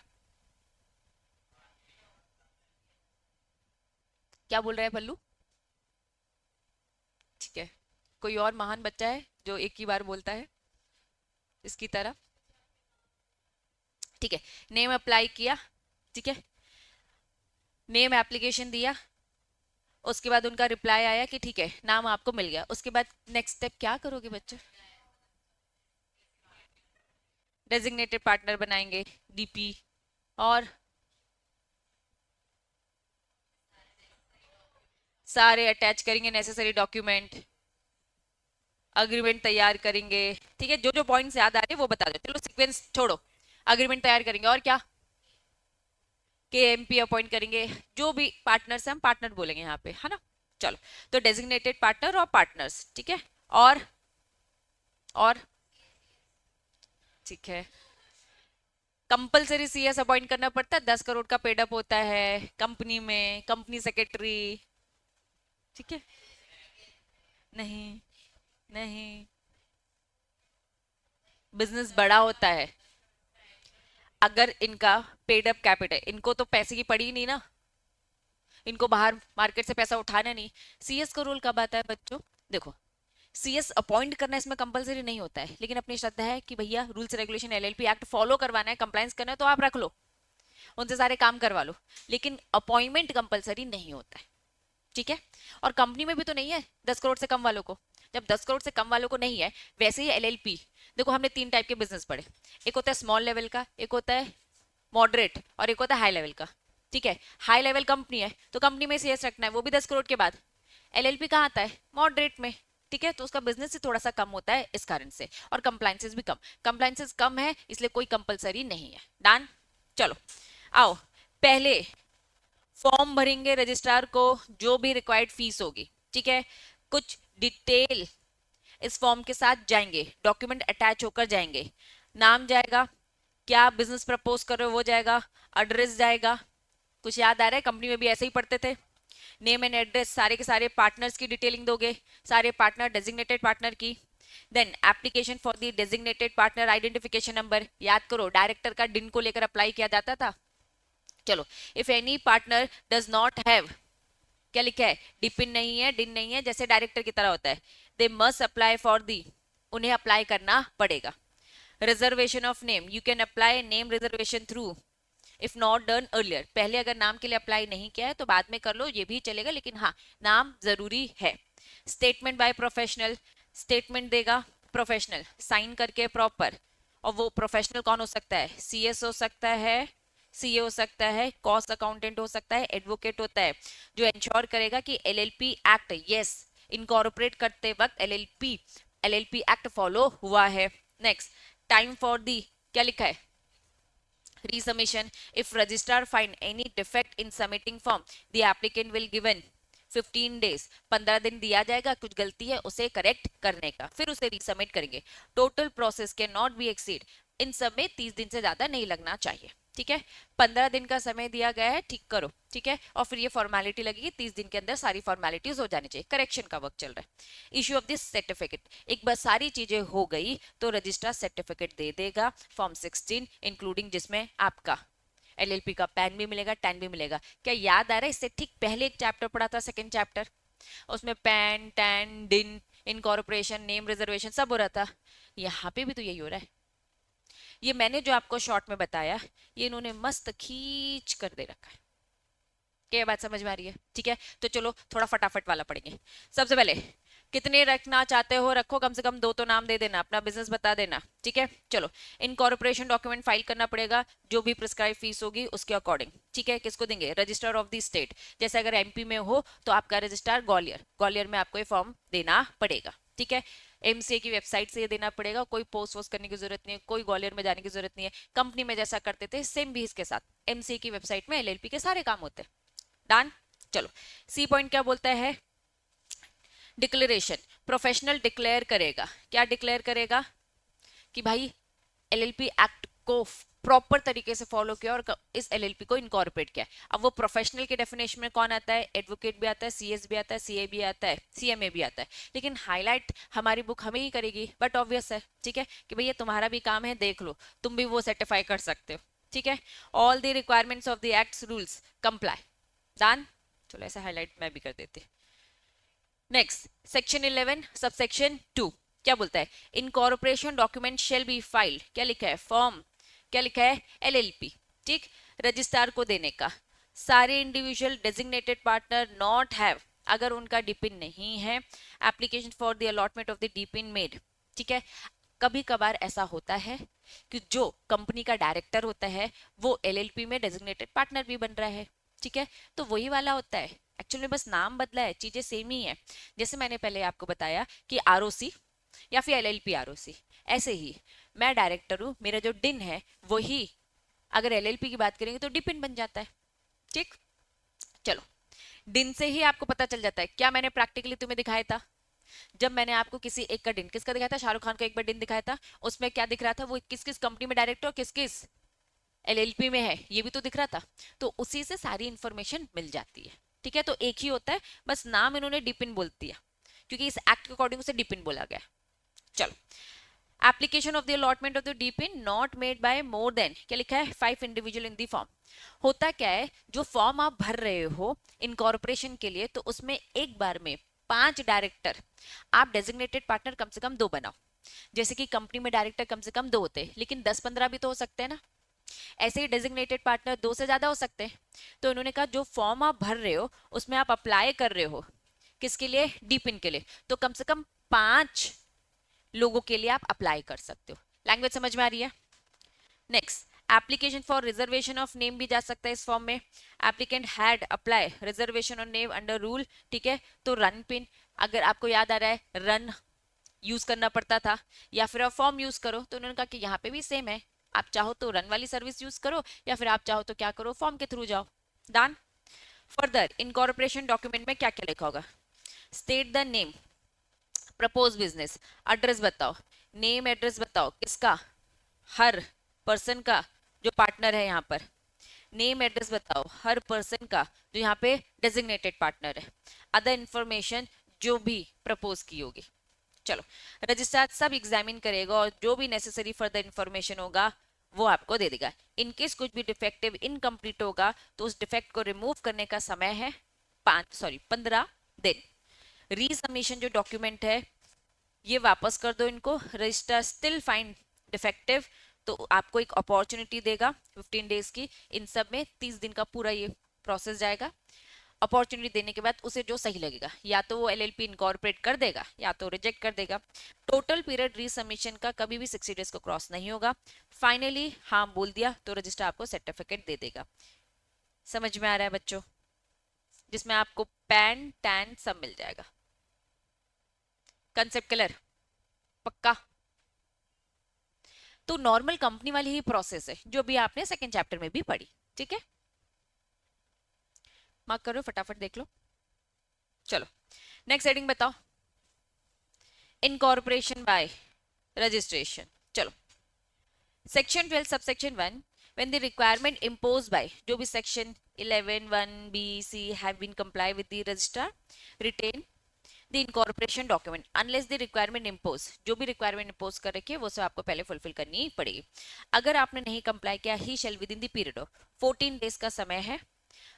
क्या बोल रहा है पल्लू? ठीक है। कोई और महान बच्चा है जो एक ही बार बोलता है इसकी तरह? ठीक है। नेम अप्लाई किया, ठीक है। नेम एप्लीकेशन दिया, उसके बाद उनका रिप्लाई आया कि ठीक है नाम आपको मिल गया, उसके बाद नेक्स्ट स्टेप क्या करोगे बच्चे? डेजिग्नेटेड पार्टनर बनाएंगे, डीपी। और सारे अटैच करेंगे नेसेसरी डॉक्यूमेंट, अग्रीमेंट तैयार करेंगे, ठीक है। जो जो पॉइंट्स याद आ रहे हैं वो बता दो, चलो सीक्वेंस छोड़ो। अग्रीमेंट तैयार करेंगे और क्या, के एम पी अपॉइंट करेंगे। जो भी पार्टनर्स हैं हम पार्टनर बोलेंगे यहाँ पे, है ना। चलो, तो डेजिग्नेटेड पार्टनर और पार्टनर्स, ठीक है। और और ठीक है। कंपलसरी सीएस अपॉइंट करना पड़ता है, 10 करोड़ का पेडअप होता है कंपनी में, कंपनी सेक्रेटरी, ठीक है। नहीं, नहीं, बिजनेस बड़ा होता है। अगर इनका पेडअप कैपिटल, इनको तो पैसे की पड़ी नहीं ना, इनको बाहर मार्केट से पैसा उठाना नहीं। सीएस का रोल कब आता है बच्चों? देखो, सीएस अपॉइंट करना इसमें कंपलसरी नहीं होता है, लेकिन अपनी श्रद्धा है कि भैया rules regulation LLP act follow करवाना है, कंप्लायंस करना है, तो आप रख लो, उनसे सारे काम करवा लो। लेकिन अपॉइंटमेंट कंपलसरी नहीं होता है, ठीक है। और कंपनी में भी तो नहीं है 10 करोड़ से कम वालों को। जब 10 करोड़ से कम वालों को नहीं है, वैसे ही एलएलपी, देखो हमने 3 टाइप के बिजनेस पढ़े। एक होता है स्मॉल लेवल का, एक होता है मॉडरेट, और एक होता है हाई लेवल का, ठीक है। हाई लेवल कंपनी है तो कंपनी में सीएस रखना है, वो भी 10 करोड़ के बाद। एलएलपी कहाँ आता है, मॉडरेट में, ठीक है। तो उसका बिजनेस से थोड़ा सा कम होता है इस कारण से, और कंप्लाइंसेस भी कम। कंप्लाइंसेस कम है इसलिए कोई कंपलसरी नहीं है। डन। चलो, आओ, पहले फॉर्म भरेंगे रजिस्ट्रार को, जो भी रिक्वायर्ड फीस होगी, ठीक है। कुछ डिटेल इस फॉर्म के साथ जाएंगे, डॉक्यूमेंट अटैच होकर जाएंगे। नाम जाएगा, क्या बिजनेस प्रपोज कर रहे हो वो जाएगा, एड्रेस जाएगा। कुछ याद आ रहा है, कंपनी में भी ऐसे ही पढ़ते थे। नेम एंड एड्रेस, सारे के सारे पार्टनर्स की डिटेलिंग दोगे, सारे पार्टनर, डेजिग्नेटेड पार्टनर की। Then application for the designated partner identification number, याद करो डायरेक्टर का डिन को लेकर अप्लाई किया जाता था। चलो, if any partner does not have, क्या लिखा है, डिपिन नहीं है, डिन नहीं है, जैसे डायरेक्टर की तरह होता है, they must apply for the, उन्हें अप्लाई करना पड़ेगा। Reservation of name, you can apply name reservation through if not done earlier, पहले अगर नाम के लिए अप्लाई नहीं किया है तो बाद में कर लो, ये भी चलेगा, लेकिन हाँ नाम जरूरी है। स्टेटमेंट बाय प्रोफेशनल, स्टेटमेंट देगा प्रोफेशनल साइन करके प्रॉपर। और वो प्रोफेशनल कौन हो सकता है, सीएस हो सकता है, सीए हो सकता है, कॉस्ट अकाउंटेंट हो सकता है, एडवोकेट होता है, जो इंश्योर करेगा कि एलएलपी एक्ट, यस, इनकॉर्पोरेट करते वक्त एलएलपी एक्ट फॉलो हुआ है। नेक्स्ट, टाइम फॉर दी, क्या लिखा है, resubmission, if registrar find any defect in submitting form, the applicant will given 15 days, 15 दिन दिया जाएगा, कुछ गलती है उसे करेक्ट करने का, फिर उसे रीसबमिट करेंगे। Total process can not be exceed, इन सब में 30 दिन से ज्यादा नहीं लगना चाहिए, ठीक है। 15 दिन का समय दिया गया है, ठीक करो, ठीक है। और फिर ये फॉर्मेलिटी लगेगी, 30 दिन के अंदर सारी फॉर्मेलिटीज हो जानी चाहिए, करेक्शन का वर्क चल रहा है। इश्यू ऑफ दिस सर्टिफिकेट, एक बार सारी चीजें हो गई तो रजिस्ट्रार सर्टिफिकेट दे देगा, फॉर्म 16 इंक्लूडिंग, जिसमें आपका एलएलपी का पैन भी मिलेगा, टैन भी मिलेगा। क्या याद आ रहा है, इससे ठीक पहले एक चैप्टर पढ़ा था, सेकंड चैप्टर, उसमें पैन टैन डिन इनकॉर्पोरेशन, नेम रिजर्वेशन सब हो रहा था, यहाँ पे भी तो यही हो रहा है। ये मैंने जो आपको शॉर्ट में बताया, ये इन्होंने मस्त खींच कर दे रखा है। क्या बात समझ में आ रही है? ठीक है, तो चलो थोड़ा फटाफट वाला पढ़ेंगे। सबसे पहले कितने रखना चाहते हो रखो, कम से कम 2 तो नाम दे देना, अपना बिजनेस बता देना। ठीक है, चलो इनकॉर्पोरेशन डॉक्यूमेंट फाइल करना पड़ेगा, जो भी प्रिस्क्राइब फीस होगी उसके अकॉर्डिंग। ठीक है, किसको देंगे? Registrar of the state. जैसे अगर एमपी में हो तो आपका रजिस्ट्रार ग्वालियर, ग्वालियर में आपको ये फॉर्म देना पड़ेगा। ठीक है, एमसीए की वेबसाइट से ये देना पड़ेगा, कोई पोस्ट वोस्ट करने की जरूरत नहीं है, कोई ग्वालियर में जाने की जरूरत नहीं है। कंपनी में जैसा करते थे सेम भी इसके साथ, एमसीए की वेबसाइट में एलएलपी के सारे काम होते हैं। डन। चलो सी पॉइंट क्या बोलता है? डिक्लेरेशन, प्रोफेशनल डिक्लेयर करेगा। क्या डिक्लेयर करेगा? कि भाई एलएलपी एक्ट को प्रॉपर तरीके से फॉलो किया और इस एलएलपी को इनकॉर्पोरेट किया। अब वो प्रोफेशनल के डेफिनेशन में कौन आता है? एडवोकेट भी आता है, सीएस भी आता है, सीए भी आता है, सीएमए भी आता है। लेकिन हाईलाइट हमारी बुक हमें ही करेगी, बट ऑब्वियस है। ठीक है, कि भैया तुम्हारा भी काम है, देख लो, तुम भी वो सर्टिफाई कर सकते हो। ठीक है, all the requirements of the acts rules comply. Done. चलो ऐसा हाईलाइट मैं भी कर देती। नेक्स्ट सेक्शन 11 सबसेक्शन 2 क्या बोलता है? Incorporation document shall be filed. क्या लिखा है? फॉर्म। क्या लिखा है? एलएलपी। ठीक, रजिस्ट्रार को देने का। सारे individual designated partner not have, अगर उनका डिपिन नहीं है, application for the allotment of the डिपिन made. ठीक है, कभी कभार ऐसा होता है कि जो कंपनी का डायरेक्टर होता है वो एलएलपी में डेजिग्नेटेड पार्टनर भी बन रहा है। ठीक है, तो वही वाला होता है, एक्चुअली बस नाम बदला है, चीजें सेम ही है। जैसे मैंने पहले आपको बताया कि आरओसी या फिर एलएलपी आरओसी, ऐसे ही मैं डायरेक्टर हूं, मेरा जो डिन है वही अगर एलएलपी की बात करेंगे तो डिपिन बन जाता है। ठीक, चलो डिन से ही आपको पता चल जाता है। क्या मैंने प्रैक्टिकली तुम्हें दिखाया था? जब मैंने आपको किसी एक का डिन, किसका दिखाया था? शाहरुख खान का एक बार डिन दिखाया था, उसमें क्या दिख रहा था? वो किस किस कंपनी में डायरेक्टर और किस किस एलएलपी में है, ये भी तो दिख रहा था। तो उसी से सारी इंफॉर्मेशन मिल जाती है। ठीक है, तो एक ही होता है, बस नाम इन्होंने डिपिन बोल दिया क्योंकि इस एक्ट के अकॉर्डिंग उसे डिपिन बोला गया। चलो, application of the allotment of the डिपिन not made by more than, क्या लिखा है? 5 इंडिविजुअल इन द फॉर्म। होता क्या है, जो फॉर्म आप भर रहे हो इनकॉर्पोरेशन के लिए, तो उसमें एक बार में 5 डायरेक्टर, आप डेजिग्नेटेड पार्टनर कम से कम 2 बनाओ। जैसे कि कंपनी में डायरेक्टर कम से कम 2 होते हैं, लेकिन 10-15 भी तो हो सकते हैं ना। ऐसे ही डेजिग्नेटेड पार्टनर 2 से ज्यादा हो सकते हैं। तो उन्होंने कहा जो फॉर्म आप भर रहे हो उसमें आप अप्लाई कर रहे हो किसके लिए? डीपिन के लिए, तो कम से कम 5 लोगों के लिए आप अप्लाई कर सकते हो। लैंग्वेज समझ में आ रही है? Next, application for reservation of name भी जा सकता है इस फॉर्म में। Applicant had apply reservation on name under rule. ठीक है, तो रन पिन, अगर आपको याद आ रहा है रन यूज करना पड़ता था, या फिर आप फॉर्म यूज करो, तो उन्होंने कहा कि यहाँ पे भी सेम है, आप चाहो तो रन वाली सर्विस यूज करो या फिर आप चाहो तो क्या करो, फॉर्म के थ्रू जाओ। डन। फर्दर इनकॉर्पोरेशन डॉक्यूमेंट में क्या क्या लिखा होगा? State the name, propose business, address बताओ, नेम एड्रेस बताओ किसका? हर पर्सन का जो पार्टनर है यहाँ पर। नेम एड्रेस बताओ हर पर्सन का जो यहाँ पे डेजिग्नेटेड पार्टनर है। अदर इंफॉर्मेशन जो भी प्रपोज की होगी। चलो, रजिस्ट्रार सब एग्जामिन करेगा और जो भी नेसेसरी फर्दर इंफॉर्मेशन होगा वो आपको दे देगा। इनकेस कुछ भी डिफेक्टिव इनकम्प्लीट होगा तो उस डिफेक्ट को रिमूव करने का समय है 15 दिन। रीसबमिशन जो डॉक्यूमेंट है ये वापस कर दो इनको, रजिस्ट्रार स्टिल फाइंड डिफेक्टिव तो आपको एक अपॉर्चुनिटी देगा 15 डेज की। इन सब में 30 दिन का पूरा ये प्रोसेस जाएगा। अपॉर्चुनिटी देने के बाद उसे जो सही लगेगा, या तो वो एलएलपी इनकॉर्पोरेट कर देगा या तो रिजेक्ट कर देगा। टोटल पीरियड रीसबमिशन का कभी भी 60 डेज को क्रॉस नहीं होगा। फाइनली हाँ बोल दिया तो रजिस्ट्रार आपको सर्टिफिकेट दे देगा। समझ में आ रहा है बच्चों? जिसमें आपको पैन टैन सब मिल जाएगा। Concept clear? पक्का? तो नॉर्मल कंपनी वाली ही प्रोसेस है जो भी आपने सेकंड चैप्टर में भी पढ़ी। ठीक है, मार्क करो, फटाफट देख लो। चलो नेक्स्ट हेडिंग बताओ। Incorporation by registration. चलो, section 12 subsection 1, when the requirement imposed by, जो भी section 11 1 b c have been comply with the registrar retain the incorporation document unless the requirement impose, जो भी requirement impose कर रखी है वो सब आपको पहले फुलफिल करनी पड़ेगी। अगर आपने नहीं कंप्लाई किया, ही shall within the period of 14 days का समय है,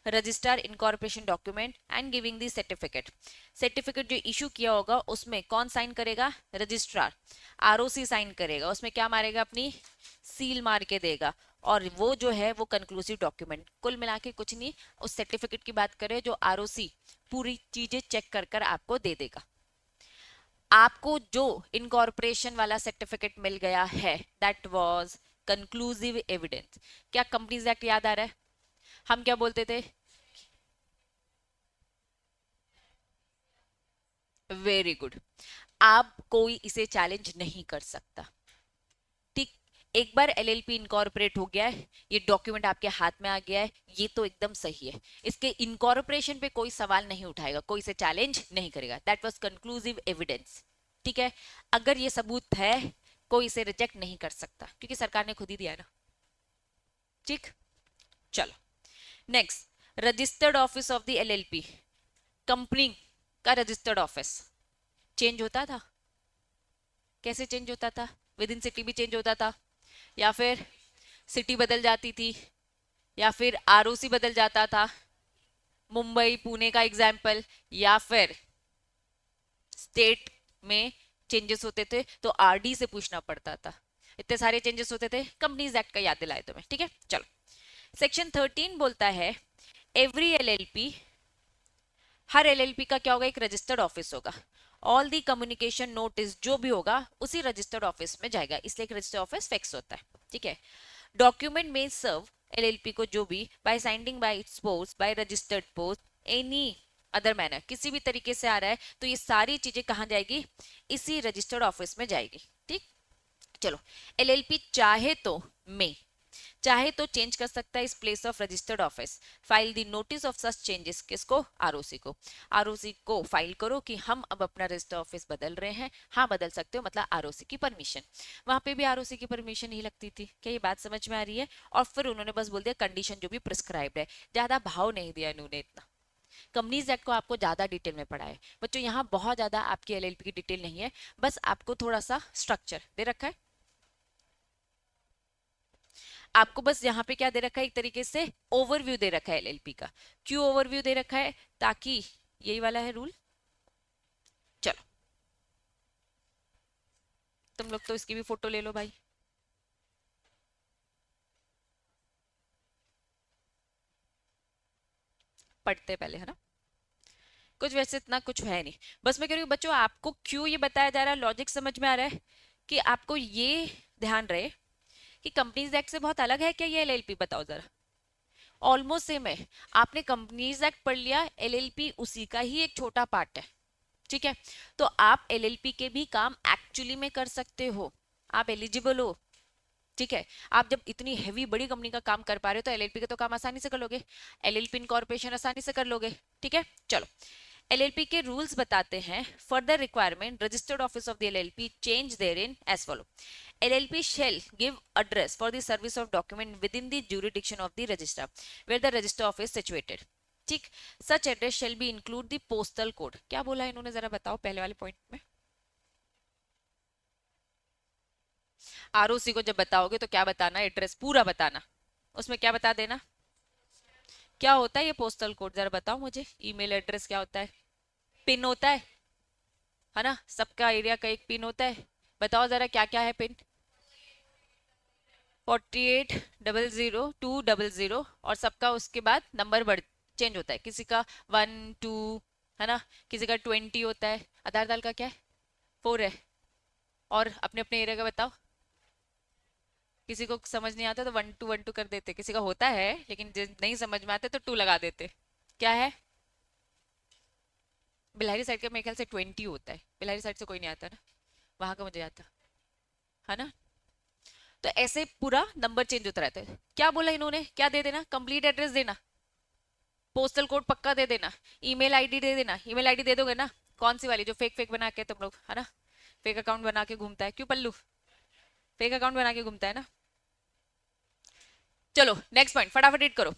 registrar incorporation document and giving the certificate. Certificate जो इशू किया होगा उसमें कौन साइन करेगा? रजिस्ट्रार। आरओसी साइन करेगा, उसमें क्या मारेगा? अपनी सील मार के देगा, और वो जो है वो कंक्लूसिव डॉक्यूमेंट। कुल मिला के कुछ नहीं, उस सर्टिफिकेट की बात करें जो आरओसी पूरी चीजें चेक कर कर आपको दे देगा। आपको जो इनकॉर्पोरेशन वाला सर्टिफिकेट मिल गया है दैट वाज कंक्लूसिव एविडेंस। क्या कंपनीज एक्ट याद आ रहा है? हम क्या बोलते थे? Very good. आप कोई इसे चैलेंज नहीं कर सकता, ठीक। एक बार एलएलपी इनकॉर्पोरेट हो गया है, ये डॉक्यूमेंट आपके हाथ में आ गया है, ये तो एकदम सही है, इसके इनकॉर्पोरेशन पे कोई सवाल नहीं उठाएगा, कोई इसे चैलेंज नहीं करेगा। दैट वाज कंक्लूसिव एविडेंस, ठीक है। अगर ये सबूत है, कोई इसे रिजेक्ट नहीं कर सकता, क्योंकि सरकार ने खुद ही दिया ना, ठीक। चलो next, registered office of the LLP. Company का रजिस्टर्ड ऑफिस चेंज होता था? कैसे चेंज होता था? विद इन सिटी भी चेंज होता था, या फिर सिटी बदल जाती थी, या फिर आरओसी बदल जाता था, मुंबई पुणे का एग्जाम्पल, या फिर स्टेट में चेंजेस होते थे तो आरडी से पूछना पड़ता था। इतने सारे चेंजेस होते थे, कंपनीज एक्ट का याद दिलाए तुम्हें, ठीक है। चलो सेक्शन 13 बोलता है एवरी एलएलपी, हर एलएलपी का क्या होगा? एक रजिस्टर्ड ऑफिस होगा। ऑल दी कम्युनिकेशन नोटिस जो भी होगा उसी रजिस्टर्ड ऑफिस में जाएगा, इसलिए एक रजिस्टर्ड ऑफिस फिक्स होता है, ठीक है। डॉक्यूमेंट में सर्व एलएलपी को जो भी by signing by its post by registered post any other manner, किसी भी तरीके से आ रहा है तो ये सारी चीजें कहाँ जाएगी? इसी रजिस्टर्ड ऑफिस में जाएगी, ठीक। चलो एलएलपी चाहे तो चेंज कर सकता है इस place of registered office. File the notice of such changes, किसको? आरओसी को। आरओसी को फाइल करो कि हम अब अपना रजिस्टर ऑफिस बदल रहे हैं। हाँ बदल सकते हो, मतलब आरओसी की परमिशन। वहां पे भी आरओसी की परमिशन ही लगती थी, क्या ये बात समझ में आ रही है? और फिर उन्होंने बस बोल दिया कंडीशन जो भी प्रिस्क्राइब्ड है, ज्यादा भाव नहीं दिया इन्होंने इतना। कंपनीज एक्ट को आपको ज्यादा डिटेल में पढ़ा है बच्चों, यहाँ बहुत ज्यादा आपकी एलएलपी की डिटेल नहीं है, बस आपको थोड़ा सा स्ट्रक्चर दे रखा है। आपको बस यहाँ पे क्या दे रखा है? एक तरीके से ओवरव्यू दे रखा है एलएलपी का। क्यों ओवरव्यू दे रखा है? ताकि यही वाला है रूल। चलो तुम लोग तो इसकी भी फोटो ले लो भाई। पढ़ते पहले, है ना। कुछ वैसे इतना कुछ है नहीं, बस मैं कह रही हूँ बच्चों आपको क्यों ये बताया जा रहा है, लॉजिक समझ में आ रहा है कि आपको ये ध्यान रहे कि कंपनीज एक्ट से बहुत अलग है क्या ये एलएलपी? बताओ जरा। ऑलमोस्ट सेम है। आपने कंपनीज एक्ट पढ़ लिया, एलएलपी उसी का ही एक छोटा पार्ट है, ठीक है। तो आप एलएलपी के भी काम एक्चुअली में कर सकते हो, आप एलिजिबल हो, ठीक है। आप जब इतनी हैवी बड़ी कंपनी का काम कर पा रहे हो तो एलएलपी के तो काम आसानी से कर लोगे, एलएलपी इनकॉर्पोरेशन आसानी से कर लोगे, ठीक है। चलो एलएलपी के रूल्स बताते हैं। Further requirement registered office of the LLP change therein as follow. LLP shall give address for the service of document within the jurisdiction of the registrar where the register office is situated, ठीक। Such address shall be include the postal code. क्या बोला इन्होंने जरा बताओ पहले वाले point में। ROC को जब बताओगे तो क्या बताना? एड्रेस पूरा बताना, उसमें क्या बता देना? क्या होता है ये पोस्टल कोड? जरा बताओ मुझे। ईमेल एड्रेस क्या होता है? पिन होता है ना, सबका एरिया का एक पिन होता है। बताओ जरा क्या क्या है पिन? 48000200, और सबका उसके बाद नंबर बढ़ चेंज होता है, किसी का 1 2, है ना, किसी का 20 होता है। आधार ताल का क्या है? 4 है। और अपने अपने एरिया का बताओ। किसी को समझ नहीं आता तो 1 2 1 2 कर देते, किसी का होता है लेकिन नहीं समझ में आता तो 2 लगा देते। क्या है? बिलहरी साइड का मेरे ख्याल से 20 होता है, बिलहरी साइड से कोई नहीं आता ना, वहां का मुझे आता है ना। तो ऐसे पूरा नंबर चेंज होता रहता है। क्या बोला इन्होंने? क्या दे देना? कंप्लीट एड्रेस देना, पोस्टल कोड पक्का दे देना, ईमेल आईडी दे देना। ईमेल आईडी दे दोगे ना? कौन सी वाली जो फेक फेक बना के तुम लोग, है ना, फेक अकाउंट बना के घूमता है, क्यों पल्लू? फेक अकाउंट बना के घूमता है ना। चलो नेक्स्ट पॉइंट फटाफट रीड करो।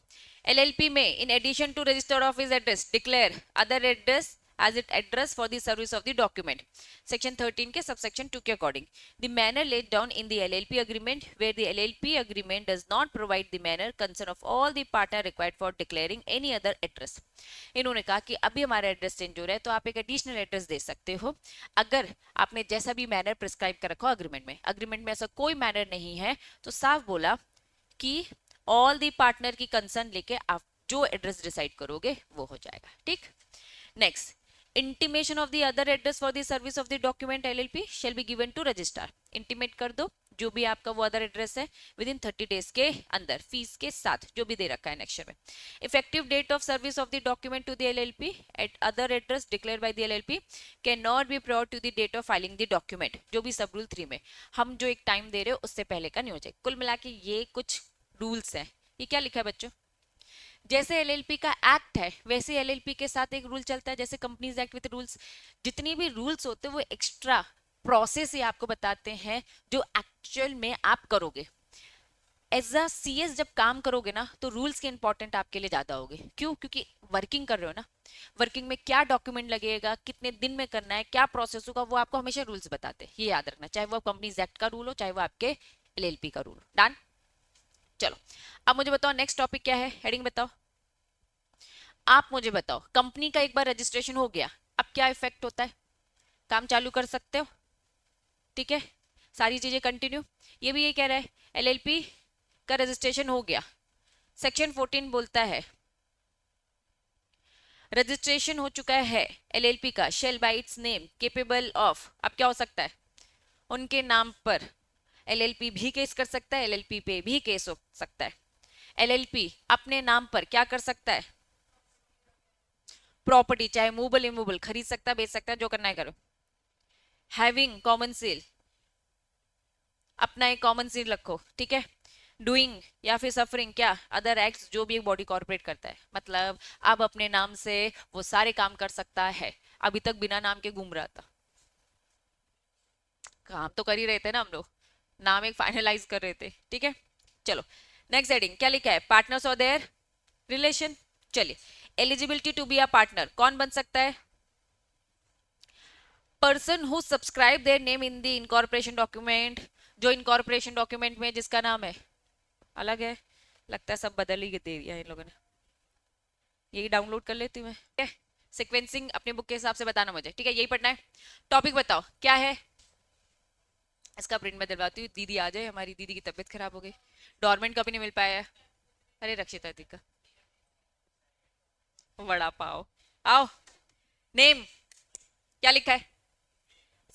LLP may in addition to registered office address declare other address as its address for the service of the document. Section 13 के subsection 2 के according. The manner laid down in the LLP agreement where the LLP agreement does not provide the manner concern of all the partner required for declaring any other address. इन्होंने कहा कि अभी हमारा address change हो रहा है तो आप एक एडिशनल एड्रेस दे सकते हो अगर आपने जैसा भी मैनर प्रिस्क्राइब कर रखा हो अग्रीमेंट में ऐसा कोई मैनर नहीं है तो साफ बोला कि ऑल दी पार्टनर की कंसर्न लेके आप जो एड्रेस डिसाइड करोगे वो हो जाएगा. ठीक. Next, intimation of the other address for the service of the document LLP shall be given to registrar. Intimate कर दो जो भी आपका वो अदर एड्रेस है विद इन 30 डेज के अंदर फीस के साथ जो भी दे रखा है नेक्स्ट में. Effective date of service of the document to the LLP at other address declare by the LLP can not be prior to the date of filing the document. जो भी सब रूल 3 में हम जो एक टाइम दे रहे हो उससे पहले का नहीं हो जाए. कुल मिला के ये कुछ रूल्स हैं. ये क्या लिखा है बच्चों? जैसे एलएलपी का एक्ट है वैसे एलएलपी के साथ एक रूल चलता है जैसे कंपनीज एक्ट विद रूल्स. जितनी भी रूल्स होते हैं वो एक्स्ट्रा प्रोसेस ही आपको बताते हैं जो एक्चुअल में आप करोगे. एज अ सीएस जब काम करोगे ना तो रूल्स के इंपॉर्टेंट आपके लिए ज्यादा होगे. क्यों? क्योंकि वर्किंग कर रहे हो ना. वर्किंग में क्या डॉक्यूमेंट लगेगा, कितने दिन में करना है, क्या प्रोसेस होगा, वो आपको हमेशा रूल्स बताते हैं. ये याद रखना, चाहे वो कंपनीज एक्ट का रूल हो चाहे वो आपके एलएलपी का रूल. डन. चलो अब मुझे बताओ नेक्स्ट टॉपिक क्या है. हेडिंग बताओ. आप मुझे बताओ कंपनी का एक बार रजिस्ट्रेशन हो गया अब क्या इफेक्ट होता है? काम चालू कर सकते हो. ठीक है, सारी चीजें कंटिन्यू. ये भी ये कह रहा है एलएलपी का रजिस्ट्रेशन हो गया. सेक्शन 14 बोलता है रजिस्ट्रेशन हो चुका है एलएलपी का shall by its name capable of. अब क्या हो सकता है? उनके नाम पर एलएलपी भी केस कर सकता है, एलएलपी पे भी केस हो सकता है. एलएलपी अपने नाम पर क्या कर सकता है? प्रॉपर्टी चाहे मूवेबल इमूवेबल खरीद सकता है, बेच सकता है, जो करना है करो. हैविंग कॉमन सील, अपना एक कॉमन सील रखो. ठीक है. डूइंग या फिर सफरिंग क्या अदर एक्ट्स जो भी एक बॉडी कॉर्पोरेट करता है. मतलब अब अपने नाम से वो सारे काम कर सकता है. अभी तक बिना नाम के घूम रहा था. काम तो कर ही रहे थे ना हम लोग, नाम एक फाइनलाइज कर रहे थे. ठीक है. चलो नेक्स्ट हेडिंग क्या लिखा है? पार्टनर्स और देयर रिलेशन. चलिए eligibility to be a partner कौन बन सकता है? Person who subscribe their name in the incorporation document. जो इनकॉर्पोरेशन डॉक्यूमेंट में जिसका नाम है अलग है. लगता है सब बदल ही दे दिया इन लोगों ने. यही डाउनलोड कर लेती हूँ मैं. ठीक है. सिक्वेंसिंग अपने बुक के हिसाब से बताना मुझे. ठीक है, यही पढ़ना है. टॉपिक बताओ क्या है. इसका प्रिंट मैं दिलवाती हूँ. दीदी आ जाए, हमारी दीदी की तबीयत खराब हो गई. डॉर्मेंट कभी नहीं मिल पाया है. अरे रक्षिता दी का वड़ा पाव. आओ. नेम क्या लिखा है?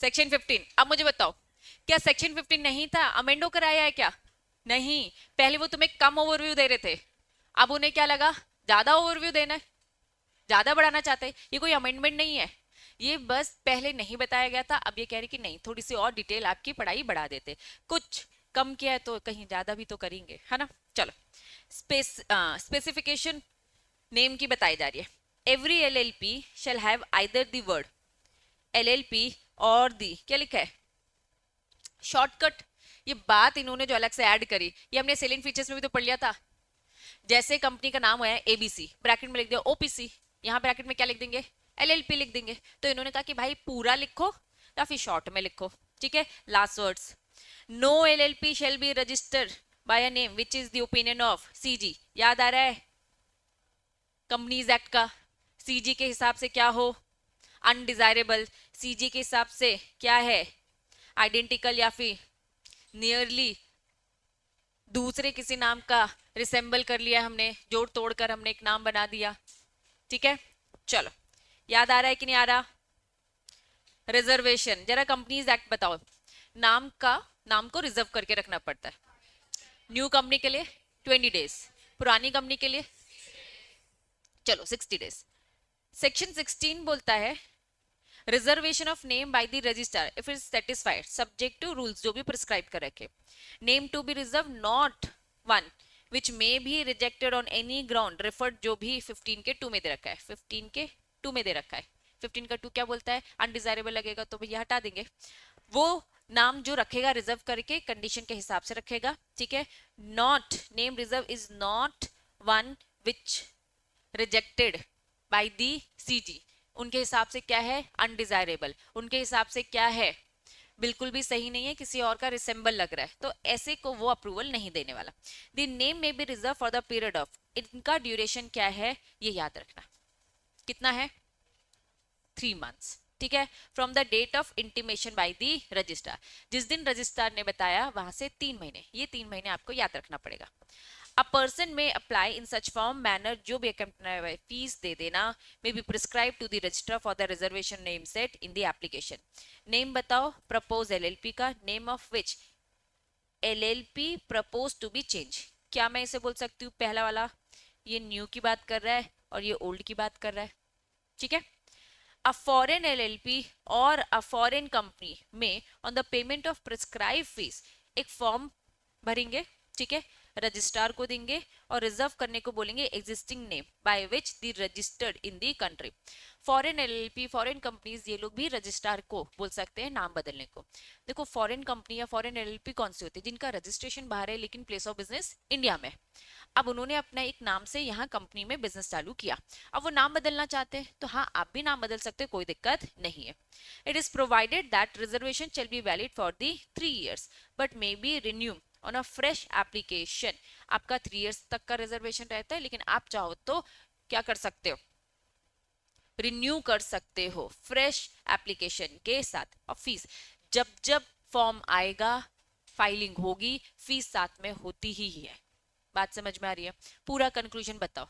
सेक्शन 15. अब मुझे बताओ क्या सेक्शन 15 नहीं था? अमेंडो कराया है क्या? नहीं. पहले वो तुम्हें कम ओवरव्यू दे रहे थे, अब उन्हें क्या लगा ज्यादा ओवरव्यू देना है, ज्यादा बढ़ाना चाहते हैं. ये कोई अमेंडमेंट नहीं है, ये बस पहले नहीं बताया गया था. अब ये कह रही कि नहीं थोड़ी सी और डिटेल आपकी पढ़ाई बढ़ा देते. कुछ कम किया है तो कहीं ज्यादा भी तो करेंगे, है ना. चलो स्पेसिफिकेशन नेम की बताई जा रही है. Every LLP shall have either the word LLP और दी क्या लिखा है शॉर्टकट. ये बात इन्होंने जो अलग से ऐड करी ये हमने सेलिंग फीचर्स में भी तो पढ़ लिया था. जैसे कंपनी का नाम है एबीसी, ब्रैकेट में लिख दिया ओपीसी, यहाँ ब्रैकेट में क्या लिख देंगे? एलएलपी लिख देंगे. तो इन्होंने कहा कि भाई पूरा लिखो या फिर शॉर्ट में लिखो. ठीक है. Last words. No LLP shall be registered by a name which is the opinion of CG. याद आ रहा है कंपनीज एक्ट का? सीजी के हिसाब से क्या हो? अनडिजायरेबल. सीजी के हिसाब से क्या है? आइडेंटिकल या फिर नियरली दूसरे किसी नाम का रिसेंबल कर लिया हमने, जोड़ तोड़ कर हमने एक नाम बना दिया. ठीक है. चलो याद आ रहा है कि नहीं आ रहा? रिजर्वेशन. जरा कंपनीज एक्ट बताओ. नाम को रिजर्व करके रखना पड़ता है. न्यू कंपनी के लिए 20 डेज, पुरानी कंपनी के लिए चलो 60 डेज. सेक्शन 16 बोलता है reservation of name by the registrar if it is satisfied subject to rules जो भी प्रिस्क्राइब कर रखे. Name to be reserve not one which may be rejected on any ground referred. जो भी 15 के 2 में दे रखा है, 15 के 2 में दे रखा है. 15 का 2 क्या बोलता है? अनडिजायरेबल लगेगा तो भैया हटा देंगे. वो नाम जो रखेगा रिजर्व करके कंडीशन के हिसाब से रखेगा. ठीक है. Not name reserve is not one which rejected by the CG. उनके हिसाब से क्या है, अनडिजायरेबल, उनके हिसाब से क्या है, बिल्कुल भी सही नहीं है, किसी और का रिसेंबल लग रहा है, तो ऐसे को वो अप्रूवल नहीं देने वाला। The name may be reserve for the period of, इनका ड्यूरेशन क्या है ये याद रखना, कितना है, 3 months, ठीक है, from the date of intimation by the registrar, जिस दिन रजिस्ट्रार ने बताया वहां से 3 महीने, ये 3 महीने आपको याद रखना पड़ेगा। A person may apply in such form manner, जो भी अकम्पनी फीस दे देना, may be prescribe to the registrar for the reservation name set in the application. Name बताओ प्रपोज एलएलपी का, name of which LLP propose to be change. क्या मैं इसे बोल सकती हूँ, पहला वाला ये न्यू की बात कर रहा है और ये ओल्ड की बात कर रहा है, ठीक है। अ फॉरेन एलएलपी और अ फॉरेन कंपनी में on the payment of prescribe fees एक फॉर्म भरेंगे, ठीक है, रजिस्ट्रार को देंगे और रिजर्व करने को बोलेंगे existing name by which the registered in the country. Foreign LLP, foreign companies, ये लोग भी रजिस्ट्रार को बोल सकते हैं नाम बदलने को। देखो फॉरेन कंपनी या फॉरेन एलएलपी कौन सी होती है, जिनका रजिस्ट्रेशन बाहर है लेकिन प्लेस ऑफ बिजनेस इंडिया में। अब उन्होंने अपना एक नाम से यहाँ कंपनी में बिजनेस चालू किया, अब वो नाम बदलना चाहते हैं तो हाँ आप भी नाम बदल सकते हैं, कोई दिक्कत नहीं है। It is provided that reservation shall be valid for the 3 years but may be renew on a fresh application. आपका 3 years तक का रिजर्वेशन रहता है, लेकिन आप चाहो तो क्या कर सकते हो, रिन्यू कर सकते हो फ्रेश एप्लीकेशन के साथ। और फीस जब जब फॉर्म आएगा, फाइलिंग होगी, फीस साथ में होती ही है। बात समझ में आ रही है? पूरा कंक्लूजन बताओ,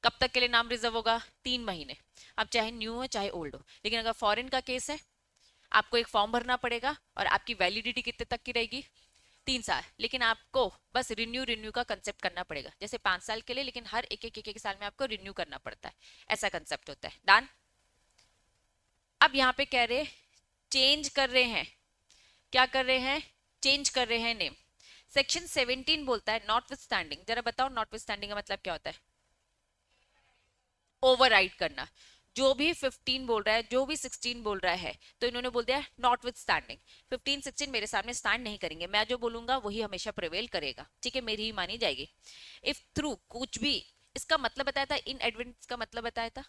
कब तक के लिए नाम रिजर्व होगा, 3 महीने। अब चाहे न्यू हो चाहे ओल्ड हो, लेकिन अगर फॉरेन का केस है आपको एक फॉर्म भरना पड़ेगा और आपकी वैलिडिटी कितने तक की रहेगी, 3 साल, लेकिन आपको बस रिन्यू रिन्यू का कंसेप्ट करना पड़ेगा, जैसे 5 साल के लिए, लेकिन हर एक साल में आपको रिन्यू करना पड़ता है, ऐसा कंसेप्ट होता है। डन। अब यहाँ पे कह रहे चेंज कर रहे हैं, क्या कर रहे हैं, चेंज कर रहे हैं नेम। सेक्शन 17 बोलता है नॉट विथ स्टैंडिंग, जरा बताओ नॉट विथ स्टैंडिंग का मतलब क्या होता है, ओवरराइड करना। जो भी 15 बोल रहा है, जो भी 16 बोल रहा है, तो इन्होंने बोल दिया नॉट विथ स्टैंडिंग, 15 16 मेरे सामने स्टैंड नहीं करेंगे, मैं जो बोलूंगा वही हमेशा प्रिवेल करेगा, ठीक है, मेरी ही मानी जाएगी। इफ थ्रू कुछ भी, इसका मतलब बताया था, इन एडवेंस का मतलब बताया था,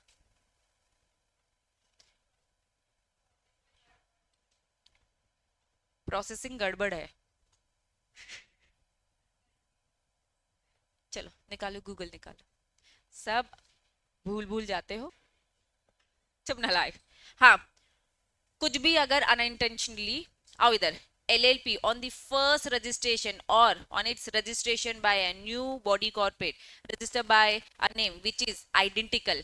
प्रोसेसिंग गड़बड़ है, चलो निकालो गूगल निकालो, सब भूल भूल जाते हो, चुप नालायक। हाँ, कुछ भी अगर अनइंटेंशनली, आओ इधर, LLP on the first registration or on its registration by a new body corporate registered by a name which is identical,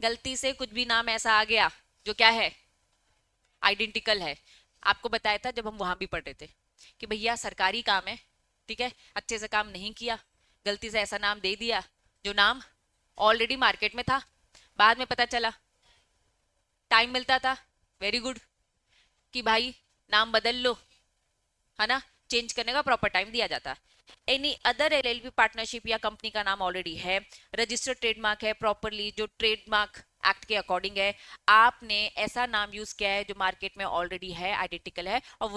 गलती से कुछ भी नाम ऐसा आ गया जो क्या है, आइडेंटिकल है। आपको बताया था जब हम वहां भी पढ़ रहे थे कि भैया सरकारी काम है, ठीक है, अच्छे से काम नहीं किया, गलती से ऐसा नाम दे दिया जो नाम ऑलरेडी मार्केट में था, बाद में पता चला, टाइम मिलता था, वेरी गुड, कि भाई नाम बदल लो, है ना, चेंज करने का प्रॉपर टाइम दिया जाता। एनी अदर एलएलपी पार्टनरशिप या कंपनी का नाम ऑलरेडी है, रजिस्टर्ड ट्रेडमार्क है प्रॉपरली, जो ट्रेडमार्क एक्ट के अकॉर्डिंग है, आपने ऐसा नाम यूज किया है जो मार्केट में ऑलरेडी है, आइडेंटिकल है, और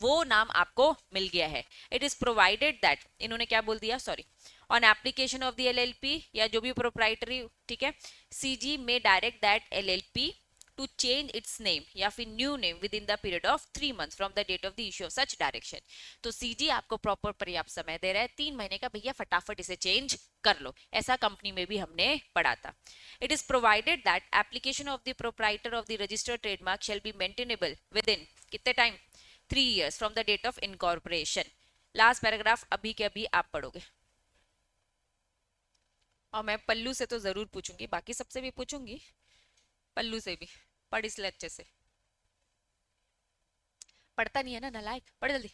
वो नाम आपको मिल गया है। इट इज प्रोवाइडेड दैट, इन्होंने क्या बोल दिया, sorry, on application of the LLP या जो भी प्रोप्राइटरी, ठीक है, सीजी में direct that LLP to change its name या फिर new name within the period of 3 months from the date of the issue of such direction. तो CG आपको प्रॉपर पर्याप्त समय दे रहा है, 3 महीने का, भैया फटाफट इसे चेंज कर लो, ऐसा कंपनी में भी हमने पढ़ा था। It is provided that application of the proprietor of the registered trademark shall be maintainable within कितने time, 3 years from the date of incorporation. Last paragraph अभी के अभी आप पढ़ोगे, और मैं पल्लू से तो जरूर पूछूंगी, बाकी सबसे भी पूछूंगी, पल्लू से भी पढ़ इसलिए अच्छे से, पढ़ता नहीं है ना नालायक, पढ़ जल्दी।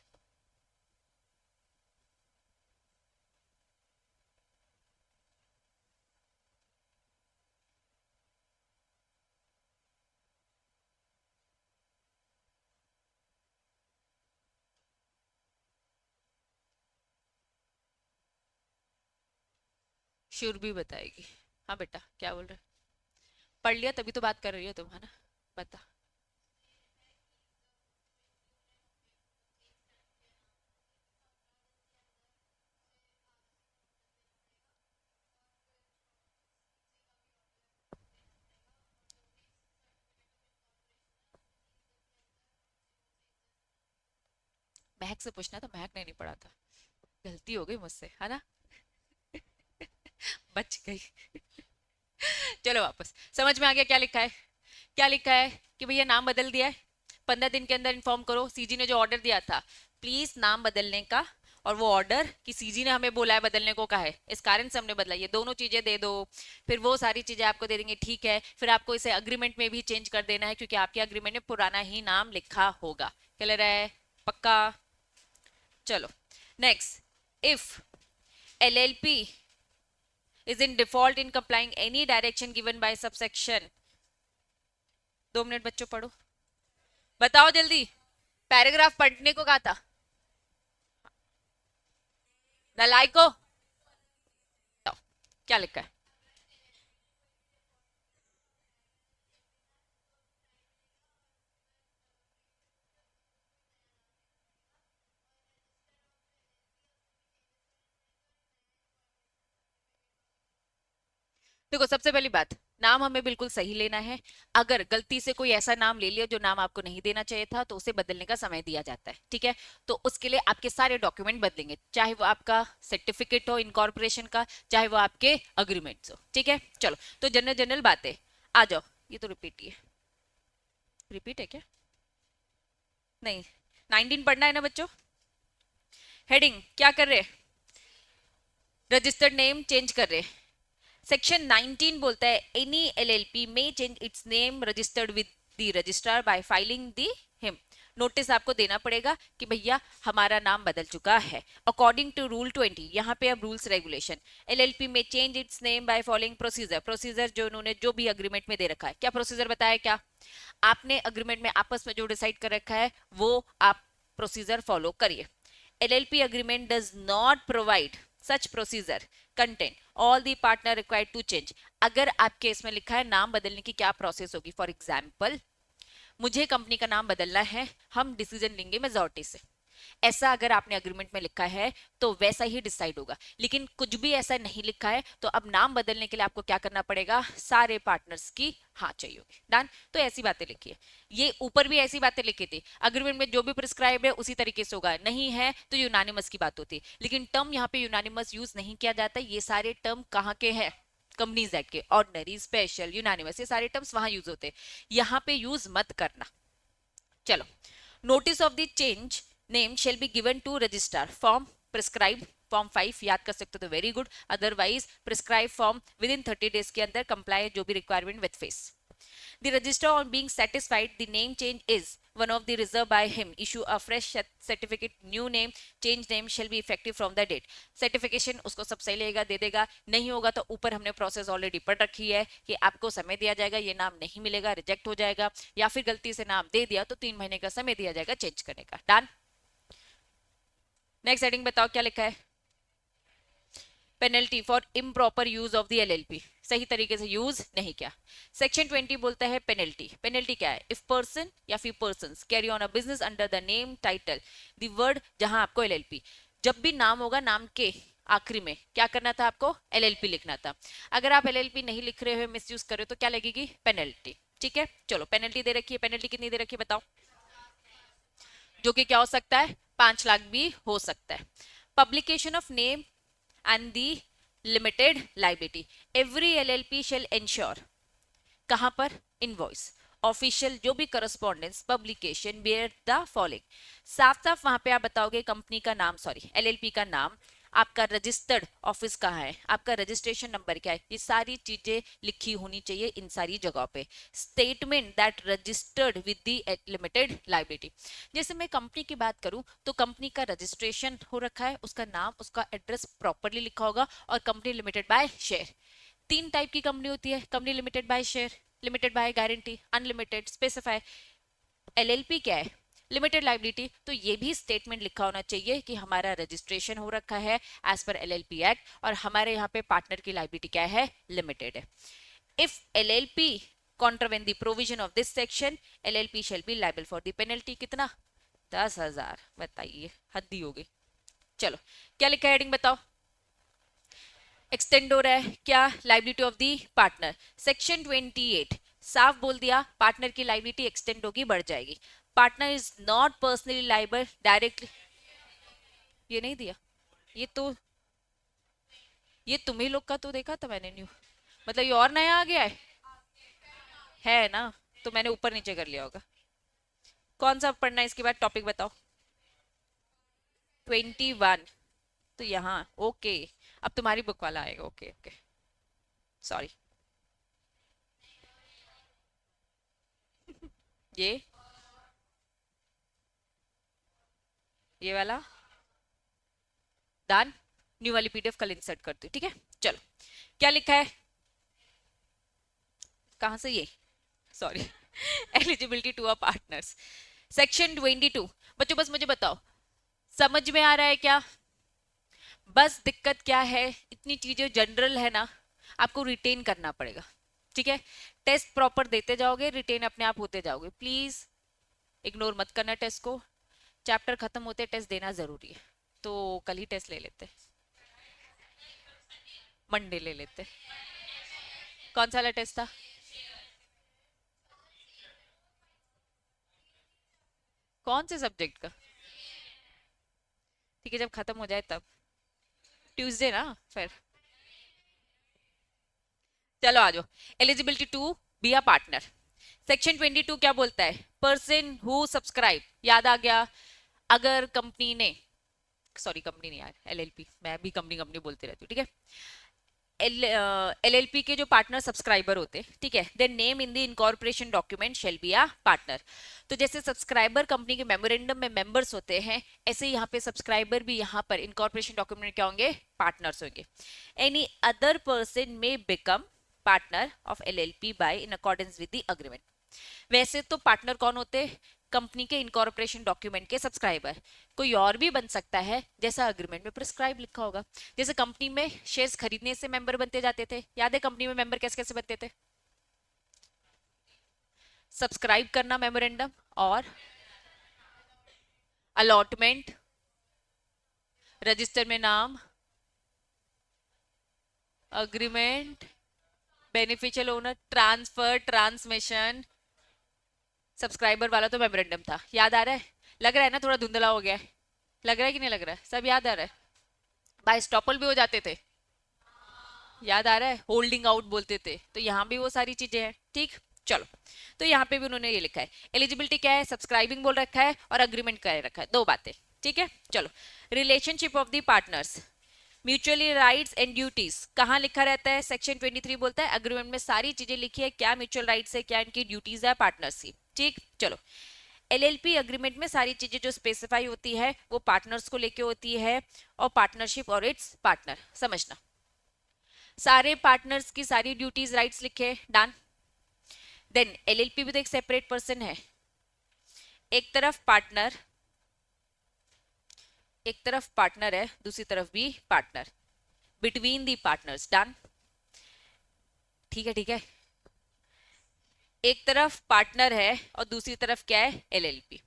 शुर भी बताएगी। हाँ बेटा क्या बोल रहे, पढ़ लिया तभी तो बात कर रही हो तुम, है ना, बता। महक से पूछना था, महक ने नहीं पढ़ा था, गलती हो गई मुझसे, है ना। बच गई। चलो वापस, समझ में आ गया क्या लिखा है। क्या लिखा है कि भैया नाम बदल दिया है, 15 दिन के अंदर इन्फॉर्म करो। सीजी ने जो ऑर्डर दिया था प्लीज नाम बदलने का, और वो ऑर्डर कि सीजी ने हमें बोला है बदलने को, कहा है इस कारण से हमने बदला, ये दोनों चीजें दे दो। फिर वो सारी चीजें आपको दे देंगे, ठीक है। फिर आपको इसे अग्रीमेंट में भी चेंज कर देना है, क्योंकि आपके अग्रीमेंट में पुराना ही नाम लिखा होगा। क्लियर है, पक्का। चलो next, if LLP is in default in complying any direction given by subsection, 2 minute बच्चों पढ़ो, बताओ जल्दी, पैराग्राफ पढ़ने को कहा था नलायको, बताओ क्या लिखा है। देखो सबसे पहली बात, नाम हमें बिल्कुल सही लेना है। अगर गलती से कोई ऐसा नाम ले लिया जो नाम आपको नहीं देना चाहिए था, तो उसे बदलने का समय दिया जाता है, ठीक है। तो उसके लिए आपके सारे डॉक्यूमेंट बदलेंगे, चाहे वो आपका सर्टिफिकेट हो इनकॉर्पोरेशन का, चाहे वो आपके अग्रीमेंट्स हो, ठीक है। चलो तो जनरल जनरल बातें आ जाओ। ये तो रिपीट ही है, रिपीट है क्या, नहीं 19 पढ़ना है ना बच्चों। हेडिंग क्या कर रहे, रजिस्टर्ड नेम चेंज कर रहे। सेक्शन 19 बोलता है एनी LLP में change it's name registered with the registrar bye filing the him. Notice आपको देना पड़ेगा कि भैया हमारा नाम बदल चुका है अकॉर्डिंग टू रूल 20। यहाँ पे अब रूल्स रेगुलेशन, LLP में change it's name by following procedure. Procedure जो उन्होंने जो भी अग्रीमेंट में दे रखा है, क्या प्रोसीजर बताया, क्या आपने अग्रीमेंट में आपस में जो डिसाइड कर रखा है वो आप प्रोसीजर फॉलो करिए। LLP agreement does not provide such procedure content all the partner required to change। अगर आपके इसमें लिखा है नाम बदलने की क्या प्रोसेस होगी, फॉर एग्जाम्पल मुझे कंपनी का नाम बदलना है, हम डिसीजन लेंगे मेजॉरिटी से, ऐसा अगर आपने अग्रीमेंट में लिखा है तो वैसा ही डिसाइड होगा। लेकिन कुछ भी ऐसा नहीं लिखा है तो अब नाम बदलने के लिए आपको क्या करना पड़ेगा, सारे पार्टनर्स की हाँ चाहिए होगी, डन। तो ऐसी बातें लिखिए, ये ऊपर भी ऐसी बातें लिखी थी, अग्रीमेंट में जो भी प्रिस्क्राइब है उसी तरीके से होगा, नहीं है तो यूनानिमस की बात होती है। लेकिन टर्म यहाँ पे यूनानिमस यूज नहीं किया जाता, ये सारे टर्म कहाँ के हैं, कंपनीज एक्ट के, ऑर्डिनरी स्पेशल यूनानिमस, ये सारे टर्म्स वहां यूज होते हैं, यहाँ पे यूज मत करना। चलो, notice of the change name shall be given to registrar form prescribe, form 5 याद कर सकते हो तो very good, otherwise prescribe form within 30 days के अंदर कंप्लाई जो भी requirement with fees. The registrar on being satisfied the name change is one of the reserved by him issue a fresh certificate, new name change name shall be effective from the date। Certification उसको सब सही लेगा दे देगा, नहीं होगा तो ऊपर हमने प्रोसेस ऑलरेडी पढ़ रखी है कि आपको समय दिया जाएगा, ये नाम नहीं मिलेगा, रिजेक्ट हो जाएगा, या फिर गलती से नाम दे दिया तो 3 महीने का समय दिया जाएगा चेंज करने का, डन। नेक्स्ट हेडिंग बताओ क्या लिखा है, penalty for improper use of the LLP, सही तरीके से यूज नहीं किया। सेक्शन 20 बोलता है पेनल्टी, पेनल्टी क्या है, इफ पर्सन या फिर persons carry on a business under the name title the word, जहां आपको LLP, जब भी नाम होगा नाम के आखिरी में क्या करना था, आपको LLP लिखना था। अगर आप LLP नहीं लिख रहे हो, मिस यूज कर रहे हो, तो क्या लगेगी, पेनल्टी, ठीक है। चलो पेनल्टी दे रखी है, पेनल्टी कितनी दे रखी है बताओ, जो कि क्या हो सकता है, 5 लाख भी हो सकता है। Publication of name and the limited liability, every LLP shall ensure, कहां पर, इनवॉइस ऑफिशियल जो भी correspondence publication bear the following, साफ साफ वहां पे आप बताओगे कंपनी का नाम, सॉरी LLP का नाम, आपका रजिस्टर्ड ऑफिस कहाँ है, आपका रजिस्ट्रेशन नंबर क्या है, ये सारी चीजें लिखी होनी चाहिए इन सारी जगहों पे। Statement that registered with the limited liability, जैसे मैं कंपनी की बात करूं तो कंपनी का रजिस्ट्रेशन हो रखा है, उसका नाम उसका एड्रेस प्रॉपरली लिखा होगा, और company limited by share, 3 type की कंपनी होती है, company limited by share, limited by guarantee, unlimited, specify. LLP क्या है, लिमिटेड लाइबिलिटी, तो ये भी स्टेटमेंट लिखा होना चाहिए कि हमारा रजिस्ट्रेशन हो रखा है एज पर LLP एक्ट, और हमारे यहाँ पे पार्टनर की लाइबिलिटी क्या है, लिमिटेड है। If LLP contravene the provision of this section, LLP shall be liable for the penalty, कितना, 10,000, बताइए हद्दी हो गई। चलो क्या लिखा है हेडिंग बताओ, एक्सटेंड हो रहा है क्या, liability of the partner, section 28 साफ बोल दिया पार्टनर की लाइबिलिटी एक्सटेंड होगी, बढ़ जाएगी। Partner is not personally liable directly, ये नहीं दिया, ये तो ये तुम्ही लोग का तो देखा था मैंने न्यू, मतलब ये और नया आ गया है ना? तो मैंने ऊपर नीचे कर लिया होगा। कौन सा पढ़ना है इसके बाद, टॉपिक बताओ। 21, तो यहाँ ओके, अब तुम्हारी बुक वाला आएगा, ओके ओके, सॉरी। ये ये वाला डन, न्यू वाली पीडीएफ कल इंसर्ट करती हूँ, ठीक है। चलो, क्या लिखा है, कहाँ से ये, sorry eligibility to a partners, section 22। बच्चों बस मुझे बताओ, समझ में आ रहा है क्या? बस दिक्कत क्या है, इतनी चीजें जनरल है ना, आपको रिटेन करना पड़ेगा, ठीक है। टेस्ट प्रॉपर देते जाओगे, रिटेन अपने आप होते जाओगे, प्लीज इग्नोर मत करना टेस्ट को। चैप्टर खत्म होते टेस्ट देना जरूरी है, तो कल ही टेस्ट ले लेते, मंडे ले लेते। कौन सा वाला टेस्ट था? कौन से सब्जेक्ट का? ठीक है, जब खत्म हो जाए तब, ट्यूसडे ना फिर। चलो आ जाओ, eligibility to be a partner. Section 22 क्या बोलता है? पर्सन हु सब्सक्राइब, याद आ गया? अगर कंपनी ने, सॉरी कंपनी नहीं यार, एलएलपी, मैं भी कंपनी कंपनी बोलती रहती हूँ, ठीक है। एलएलपी के जो पार्टनर सब्सक्राइबर होते हैं, ठीक है, there name in the incorporation document shall be a partner. तो जैसे सब्सक्राइबर कंपनी के मेमोरेंडम में मेंबर्स होते हैं, ऐसे यहाँ पे सब्सक्राइबर भी यहाँ पर इनकॉर्पोरेशन डॉक्यूमेंट में क्या होंगे? पार्टनर्स होंगे। Any other person may become partner of LLP by in accordance with the agreement. वैसे तो पार्टनर कौन होते हैं? कंपनी के इनकॉर्पोरेशन डॉक्यूमेंट के सब्सक्राइबर। कोई और भी बन सकता है, जैसा अग्रीमेंट में प्रिस्क्राइब लिखा होगा। जैसे कंपनी में शेयर्स खरीदने से मेंबर बनते जाते थे, याद है कंपनी में मेंबर कैसे कैसे बनते थे? सब्सक्राइब करना मेमोरेंडम, और अलॉटमेंट, रजिस्टर में नाम, agreement, beneficial owner, transfer, transmission. Subscriber वाला तो मेमोरेंडम था, याद आ रहा है? लग रहा है ना थोड़ा धुंधला हो गया है? लग रहा है कि नहीं लग रहा है? सब याद आ रहा है? बाय स्टॉपल भी हो जाते थे, याद आ रहा है? होल्डिंग आउट बोलते थे, तो यहाँ भी वो सारी चीजें हैं, ठीक। चलो, तो यहाँ पे भी उन्होंने ये लिखा है, एलिजिबिलिटी क्या है? सब्सक्राइबिंग बोल रखा है और अग्रीमेंट कर रखा है, दो बातें, ठीक है। चलो, relationship of the partners, mutually rights and duties कहाँ लिखा रहता है? सेक्शन 23 बोलता है अग्रीमेंट में सारी चीजें लिखी है, क्या म्यूचुअल राइट्स है, क्या इनकी ड्यूटीज है पार्टनर्स की, ठीक। चलो, एलएलपी अग्रीमेंट में सारी चीजें जो स्पेसिफाई होती है वो पार्टनर्स को लेके होती है, और पार्टनरशिप और इट्स पार्टनर, समझना। सारे पार्टनर्स की सारी ड्यूटीज राइट्स लिखे, डन। देन एलएलपी भी तो एक सेपरेट पर्सन है, एक तरफ पार्टनर, एक तरफ पार्टनर है, दूसरी तरफ भी partner, between the partners, done. ठीक है, ठीक है, एक तरफ पार्टनर है और दूसरी तरफ क्या है? एलएलपी।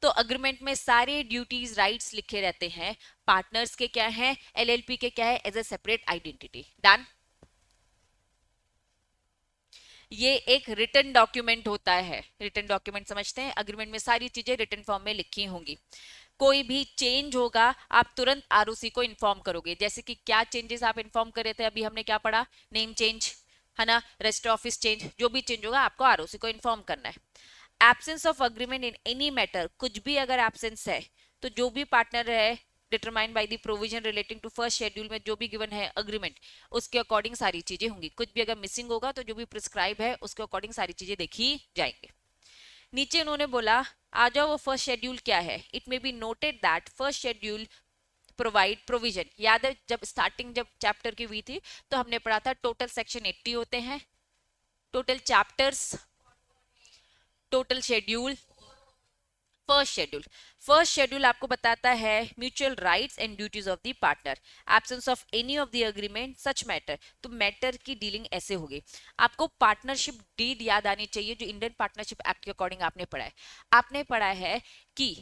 तो अग्रीमेंट में सारे ड्यूटीज राइट्स लिखे रहते हैं, पार्टनर्स के क्या है, एलएलपी के क्या है, as a separate identity, done. ये एक रिटन डॉक्यूमेंट होता है, रिटन डॉक्यूमेंट समझते हैं, अग्रीमेंट में सारी चीजें रिटन फॉर्म में लिखी होंगी। कोई भी चेंज होगा आप तुरंत आरओसी को इन्फॉर्म करोगे, जैसे कि क्या चेंजेस आप इन्फॉर्म कर रहे थे, अभी हमने क्या पढ़ा? नेम चेंज है ना, रजिस्टर ऑफिस चेंज, जो भी चेंज होगा आपको आरओसी को इन्फॉर्म करना है। Absence of agreement in any matter, कुछ भी अगर एब्सेंस है तो जो भी पार्टनर है determined by the provision relating to first schedule में जो भी गिवन है अग्रीमेंट, उसके अकॉर्डिंग सारी चीजें होंगी। कुछ भी अगर मिसिंग होगा तो जो भी प्रिस्क्राइब है उसके अकॉर्डिंग सारी चीजें देखी जाएंगे। नीचे उन्होंने बोला, आ जाओ वो फर्स्ट शेड्यूल क्या है। It may be noted that first schedule provide provision, याद है जब स्टार्टिंग जब चैप्टर की हुई थी तो हमने पढ़ा था टोटल सेक्शन 80 होते हैं, total chapters, total schedule, first schedule आपको बताता है mutual rights and duties of the partner, absence of any of the agreement such matter. तो मैटर की डीलिंग ऐसे होगी। आपको पार्टनरशिप डीड याद आनी चाहिए, जो इंडियन पार्टनरशिप एक्ट के अकॉर्डिंग आपने पढ़ा है। आपने पढ़ा है कि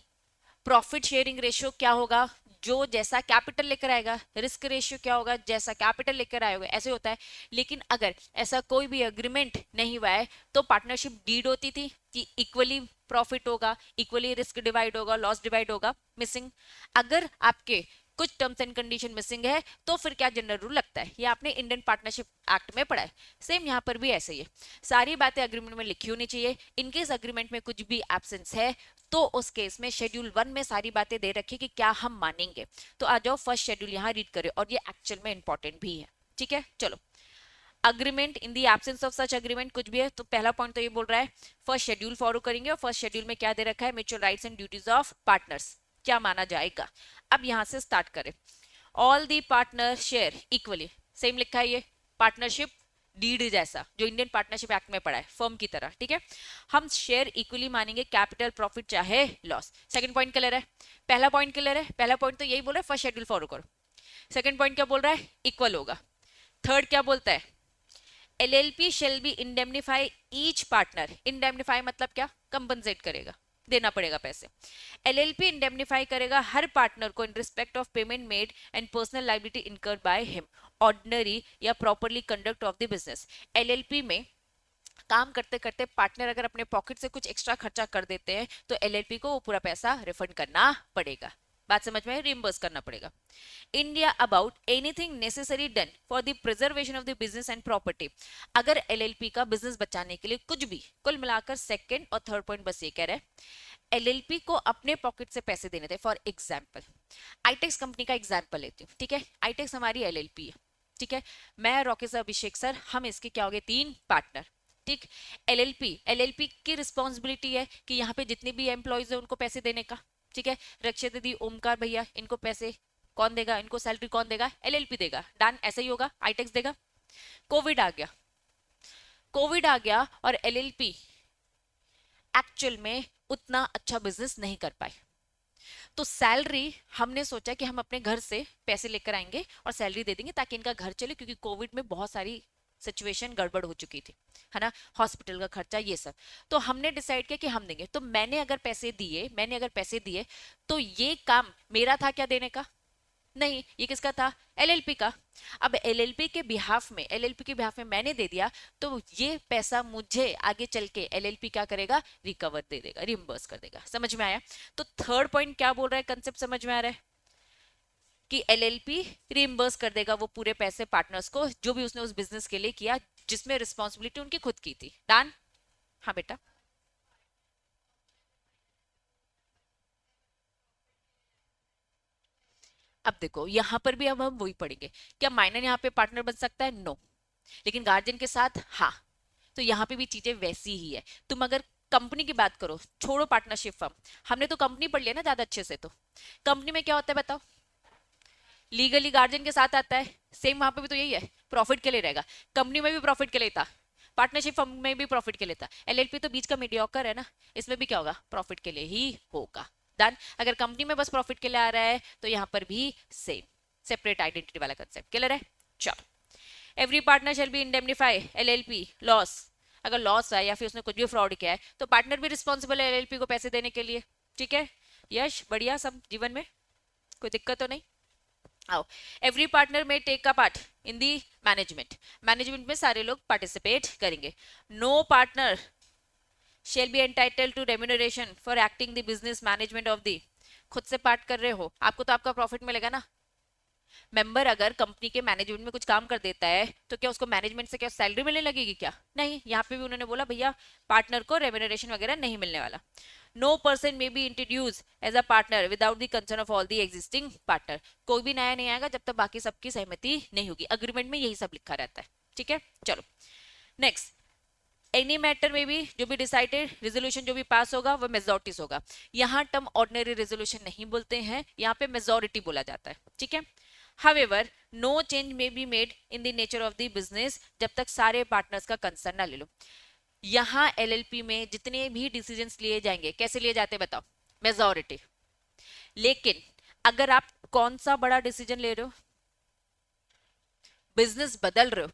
प्रॉफिट शेयरिंग रेशियो क्या होगा, जो जैसा कैपिटल लेकर आएगा, रिस्क रेशियो क्या होगा, जैसा कैपिटल लेकर आएगा, ऐसे होता है। लेकिन अगर ऐसा कोई भी अग्रीमेंट नहीं हुआ है तो पार्टनरशिप डीड होती थी कि इक्वली प्रॉफिट होगा, इक्वली रिस्क डिवाइड होगा, लॉस डिवाइड होगा, मिसिंग। अगर आपके कुछ टर्म्स एंड कंडीशन मिसिंग है तो फिर क्या जनरल रूल लगता है, ये आपने इंडियन पार्टनरशिप एक्ट में पढ़ा है। सेम यहाँ पर भी ऐसे ही है, सारी बातें अग्रीमेंट में लिखी होनी चाहिए। इनकेस अग्रीमेंट में कुछ भी एब्सेंस है तो उस केस में शेड्यूल 1 में सारी बातें दे रखी कि क्या हम मानेंगे। तो आ जाओ फर्स्ट शेड्यूल यहाँ रीड करें, और ये एक्चुअल में इंपॉर्टेंट भी है। ठीक है, चलो agreement in the absence of such agreement कुछ भी है तो पहला पॉइंट तो ये बोल रहा है फर्स्ट शेड्यूल फॉलो करेंगे, और फर्स्ट शेड्यूल में क्या दे रखा है, mutual rights and duties of partners क्या माना जाएगा। अब यहां से स्टार्ट करें, all the partner share equally, same लिखा है ये पार्टनरशिप डीड जैसा जो इंडियन पार्टनरशिप एक्ट में पड़ा है फर्म की तरह। ठीक है, हम शेयर इक्वली मानेंगे, कैपिटल प्रॉफिट चाहे लॉस। सेकंड पॉइंट क्लियर है, पहला पॉइंट क्लियर है, पहला पॉइंट तो यही बोल रहा है फर्स्ट शेड्यूल फॉलो करो। सेकंड पॉइंट क्या बोल रहा है, इक्वल होगा। थर्ड क्या बोलता है, LLP shall be indemnify each partner, indemnify मतलब क्या, कंपनसेट करेगा, देना पड़ेगा पैसे। LLP इंडेमनीफाई करेगा हर पार्टनर को in respect of payment made and personal liability incurred by him ordinary या properly conduct of the business. LLP में काम करते करते पार्टनर अगर अपने पॉकेट से कुछ एक्स्ट्रा खर्चा कर देते हैं तो LLP को वो पूरा पैसा रिफंड करना पड़ेगा। बात समझ में, रिइंबर्स करना पड़ेगा। India about anything necessary done for the preservation of the business and property, अगर LLP का बिजनेस बचाने के लिए कुछ भी, कुल मिलाकर सेकंड और थर्ड पॉइंट बस ये कह रहा है LLP को अपने पॉकेट से पैसे देने थे। फॉर एग्जाम्पल आईटेक्स कंपनी का एग्जाम्पल लेती हूँ। ठीक है, आईटेक्स हमारी LLP है। ठीक है, मैं रॉकेट सर, अभिषेक सर, हम इसके क्या हो गए, 3 पार्टनर। ठीक, LLP की रिस्पॉन्सिबिलिटी है कि यहाँ पे जितने भी एम्प्लॉयज है उनको पैसे देने का। ठीक है, रक्षित दीदी, ओमकार भैया, इनको पैसे कौन देगा, इनको सैलरी कौन देगा, LLP देगा। डन, ऐसा ही होगा, आईटेक्स देगा। कोविड आ गया, कोविड आ गया और LLP एक्चुअल में उतना अच्छा बिजनेस नहीं कर पाए, तो सैलरी हमने सोचा कि हम अपने घर से पैसे लेकर आएंगे और सैलरी दे देंगे ताकि इनका घर चले, क्योंकि कोविड में बहुत सारी सिचुएशन गड़बड़ हो चुकी थी, है ना, हॉस्पिटल का खर्चा ये सब। तो हमने डिसाइड किया कि हम देंगे। तो मैंने अगर पैसे दिए तो ये काम मेरा था क्या देने का, नहीं, ये किसका था, LLP का। अब LLP के बिहाफ में मैंने दे दिया तो ये पैसा मुझे आगे चल के LLP क्या करेगा, रिकवर दे देगा, रिइंबर्स कर देगा। समझ में आया। तो थर्ड पॉइंट क्या बोल रहा है, कंसेप्ट समझ में आ रहा है कि LLP रिइंबर्स कर देगा वो पूरे पैसे पार्टनर्स को जो भी उसने उस बिजनेस के लिए किया जिसमें रिस्पॉन्सिबिलिटी उनकी खुद की थी। डन, हाँ बेटा। अब देखो यहां पर भी अब हम वही पढ़ेंगे, क्या माइनर यहाँ पे पार्टनर बन सकता है, नो, लेकिन गार्जियन के साथ हाँ। तो यहाँ पे भी चीजें वैसी ही है। तुम अगर कंपनी की बात करो, छोड़ो पार्टनरशिप फर्म, हमने तो कंपनी पढ़ लिया ना ज्यादा अच्छे से। तो कंपनी में क्या होता है बताओ, लीगली गार्जियन के साथ आता है, सेम वहां पे भी तो यही है, प्रॉफिट के लिए रहेगा। कंपनी में भी प्रॉफिट के लिए था, पार्टनरशिप फर्म में भी प्रॉफिट के लिए था। LLP तो बीच का मीडियोकर है ना, इसमें भी क्या होगा, प्रॉफिट के लिए ही होगा। डन, अगर कंपनी में बस प्रॉफिट के लिए आ रहा है तो यहाँ पर भी सेम सेपरेट आइडेंटिटी वाला कंसेप्ट क्लियर है। चलो, every partner shall B indemnify LLP loss, अगर लॉस है या फिर उसने कुछ भी फ्रॉड किया है तो पार्टनर भी रिस्पॉन्सिबल है LLP को पैसे देने के लिए। ठीक है, यश बढ़िया, सब जीवन में कोई दिक्कत तो नहीं। आओ, एवरी पार्टनर में टेक का पार्ट इन दी मैनेजमेंट में सारे लोग पार्टिसिपेट करेंगे। No partner shall be entitled to remuneration for acting the business management of the, खुद से पार्ट कर रहे हो आपको तो आपका प्रॉफिट मिलेगा ना। मेंबर अगर कंपनी के मैनेजमेंट में कुछ काम कर देता है तो क्या उसको मैनेजमेंट से क्या सैलरी मिलने लगेगी क्या, नहीं। यहाँ पे भी उन्होंने बोला भैया पार्टनर को रेम्यूनरेशन वगैरह नहीं मिलने वाला। No person may be introduced as a partner without the concern of all the existing partner, कोई भी नया नहीं आएगा जब तक बाकी सबकी सहमति नहीं होगी। अग्रीमेंट में यही सब लिखा रहता है। ठीक है, चलो नेक्स्ट, एनी मैटर में भी जो भी डिसाइडेड रेजोल्यूशन जो भी पास होगा वो मेजोरिटीज होगा। यहाँ टर्म ऑर्डिनरी रेजोल्यूशन नहीं बोलते हैं, यहाँ पे मेजोरिटी बोला जाता है। ठीक है, However, no change may be made in the nature of the business जब तक सारे पार्टनर्स का कंसर्न ना ले लो। यहाँ LLP में जितने भी डिसीजंस लिए जाएंगे कैसे लिए जाते हैं बताओ, मेजोरिटी। लेकिन अगर आप कौन सा बड़ा डिसीजन ले रहे हो, बिजनेस बदल रहे हो,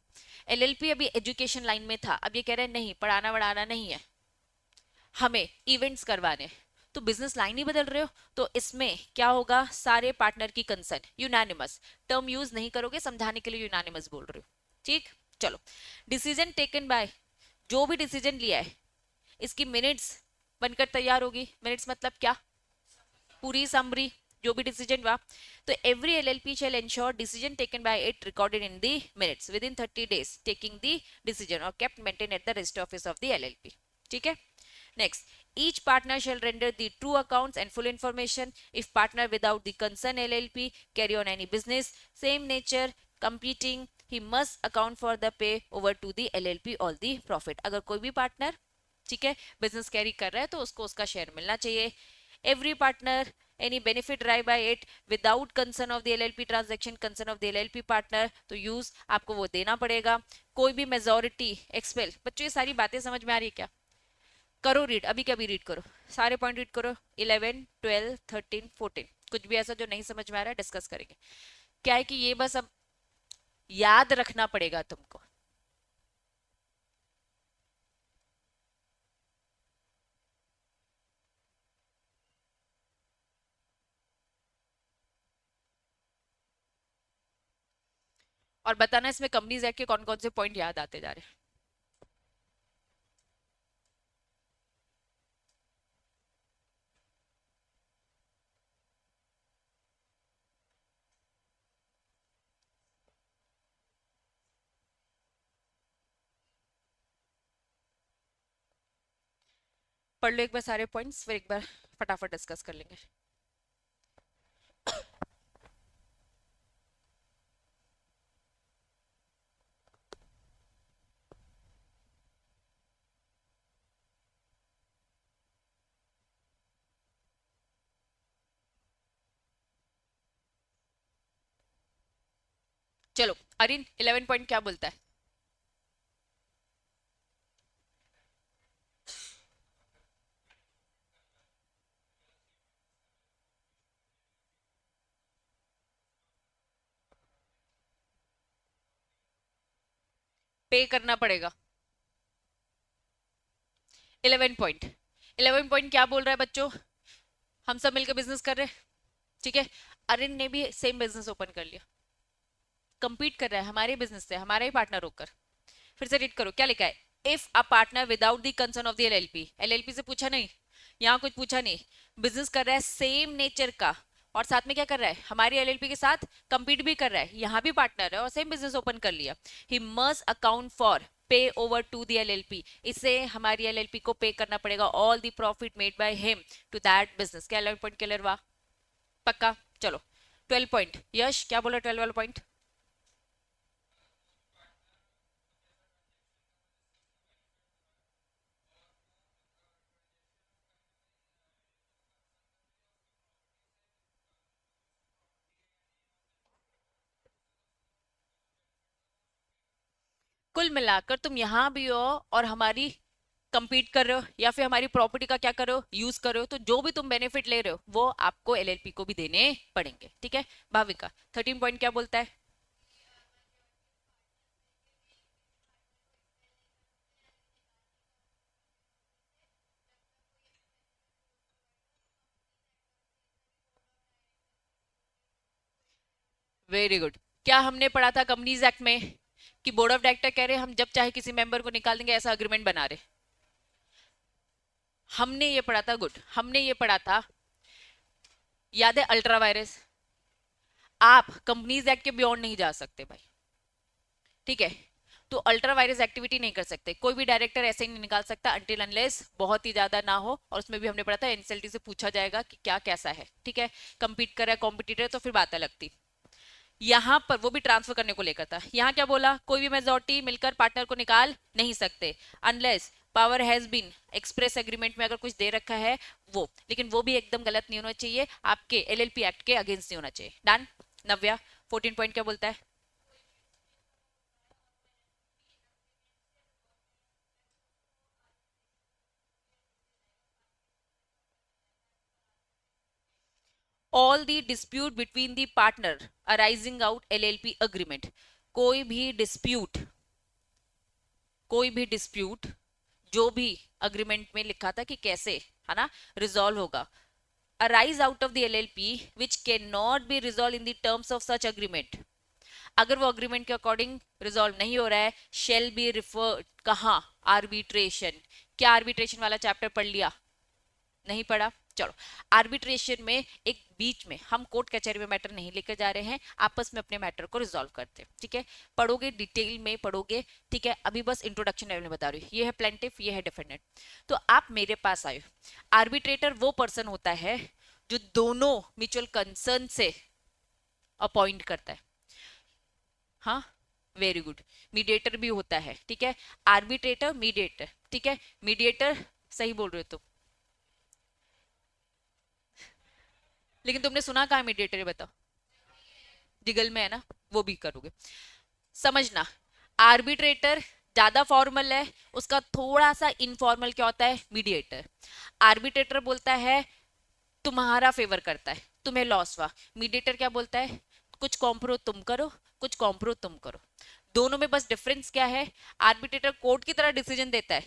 LLP अभी एजुकेशन लाइन में था, अब ये कह रहे हैं नहीं पढ़ाना बढ़ाना नहीं है, हमें इवेंट्स करवाने, तो बिजनेस लाइन ही बदल रहे हो तो इसमें क्या होगा, सारे पार्टनर की कंसर्न, यूनानिमस टर्म यूज नहीं करोगे, समझाने के लिए यूनानिमस बोल रहे हो। ठीक, चलो, डिसीजन टेकन बाय, जो भी डिसीजन लिया है इसकी मिनट्स बनकर तैयार होगी। मिनट्स मतलब क्या, पूरी समरी, जो भी डिसीजन हुआ, तो every LLP shall ensure decision taken by it recorded in the minutes within 30 days taking the decision और kept maintain at the register office of the LLP. ठीक है. Next, each partner shall render the true accounts and full information if partner without the concerned LLP carry on any business same nature competing, he must account for the pay over to the LLP all the profit. अगर कोई भी partner, ठीक है, business carry कर रहा है तो उसको उसका शेयर मिलना चाहिए. Every partner any benefit derived by it without consent of the LLP transaction, consent of the LLP partner, तो यूज आपको वो देना पड़ेगा. कोई भी मेजोरिटी एक्सपेल. बच्चों ये सारी बातें समझ में आ रही है क्या? करो रीड, अभी क्या भी रीड करो, सारे पॉइंट रीड करो. 11, 12, 13, 14. कुछ भी ऐसा जो नहीं समझ में आ रहा है डिस्कस करेंगे. क्या है कि ये बस अब याद रखना पड़ेगा तुमको. और बताना इसमें कंपनीज एक्ट के कौन कौन से पॉइंट याद आते जा रहे हैं. पढ़ लो एक बार सारे पॉइंट्स, फिर एक बार फटाफट डिस्कस कर लेंगे. चलो अरिन 11 पॉइंट क्या बोलता है? पे करना पड़ेगा. 11 पॉइंट, 11 पॉइंट क्या बोल रहा है बच्चों? हम सब मिलकर बिजनेस कर रहे हैं, ठीक है. अरिन ने भी सेम बिजनेस ओपन कर लिया, कंपीट कर रहा है हमारे बिजनेस से, हमारा ही पार्टनर होकर. फिर से रीड करो क्या लिखा है. If a partner without the concern of the LLP, LLP से पूछा नहीं, यहाँ कुछ पूछा नहीं, बिजनेस कर रहा है सेम नेचर का और साथ में क्या कर रहा है, हमारी एलएलपी के साथ कंपीट भी कर रहा है, यहाँ भी पार्टनर है और सेम बिजनेस ओपन कर लिया. He must account for pay over to the LLP, इससे हमारी एलएलपी को पे करना पड़ेगा all the profit made by him to that business. क्या 11 पॉइंट क्लियर हुआ? पक्का. चलो 12 पॉइंट, यश क्या बोला 12 वाला पॉइंट? कुल मिलाकर तुम यहां भी हो और हमारी compete कर रहे हो या फिर हमारी प्रॉपर्टी का क्या कर रहे हो, यूज कर रहे हो, तो जो भी तुम बेनिफिट ले रहे हो वो आपको एलएलपी को भी देने पड़ेंगे. ठीक है. भाविका 13 पॉइंट क्या बोलता है? Very good. क्या हमने पढ़ा था कंपनीज एक्ट में कि बोर्ड ऑफ डायरेक्टर कह रहे हैं हम जब चाहे किसी मेंबर को निकाल देंगे, ऐसा अग्रीमेंट बना रहे. हमने ये पढ़ा था. गुड. हमने ये पढ़ा था, याद है, अल्ट्रा वायरस. आप कंपनीज एक्ट के बियॉन्ड नहीं जा सकते भाई, ठीक है. तो अल्ट्रा वायरस एक्टिविटी नहीं कर सकते, कोई भी डायरेक्टर ऐसे ही नहीं निकाल सकता अनटिल अनलेस बहुत ही ज्यादा ना हो. और उसमें भी हमने पढ़ा था एनसीएलटी से पूछा जाएगा कि क्या कैसा है, ठीक है. कंपीट कर रहा है कॉम्पिटिटर तो फिर बात अलग थी. यहां पर वो भी ट्रांसफर करने को लेकर था. यहां क्या बोला? कोई भी मेजोरिटी मिलकर पार्टनर को निकाल नहीं सकते unless power has been express agreement में अगर कुछ दे रखा है वो, लेकिन वो भी एकदम गलत नहीं होना चाहिए, आपके एलएलपी एक्ट के अगेंस्ट नहीं होना चाहिए. डन. नव्या 14 पॉइंट क्या बोलता है? All the dispute between the partner arising out LLP agreement. कोई भी डिस्प्यूट, कोई भी डिस्प्यूट जो भी अग्रीमेंट में लिखा था कि कैसे, है ना, रिजॉल्व होगा, arise out of the LLP which can not be resolve in the terms of such agreement. अगर वो अग्रीमेंट के अकॉर्डिंग रिजॉल्व नहीं हो रहा है, शेल बी रिफर कहां? आर्बिट्रेशन. क्या आर्बिट्रेशन वाला चैप्टर पढ़ लिया? नहीं पढ़ा? चलो, आर्बिट्रेशन में एक बीच में हम कोर्ट कचहरी में मैटर नहीं लेकर जा रहे हैं, आपस में अपने मैटर को रिजॉल्व करते हैं, ठीक है। पढ़ोगे, डिटेल में पढ़ोगे, ठीक है। अभी बस इंट्रोडक्शन लेवल में बता रही हूँ, ये है प्लेंटिफ, ये है डिफेंडेंट। तो आप मेरे पास आए, आर्बिट्रेटर वो पर्सन होता है जो दोनों म्यूचुअल कंसर्न से अपॉइंट करता है। हाँ, वेरी गुड। मीडिएटर भी होता है, ठीक है। आर्बिट्रेटर, मीडिएटर, ठीक है। मीडिएटर सही बोल रहे हो तुम, लेकिन तुमने सुना कहाँ मीडिएटर है बताओ? जिगल में है ना, वो भी करोगे। समझना, आर्बिट्रेटर ज्यादा फॉर्मल है, उसका थोड़ा सा इनफॉर्मल क्या होता है, मीडिएटर। आर्बिट्रेटर बोलता है तुम्हारा फेवर करता है, तुम्हें लॉस हुआ। मीडिएटर क्या बोलता है, कुछ कॉम्प्रो तुम करो, कुछ कॉम्प्रो तुम करो। दोनों में बस डिफरेंस क्या है, आर्बिट्रेटर कोर्ट की तरह डिसीजन देता है,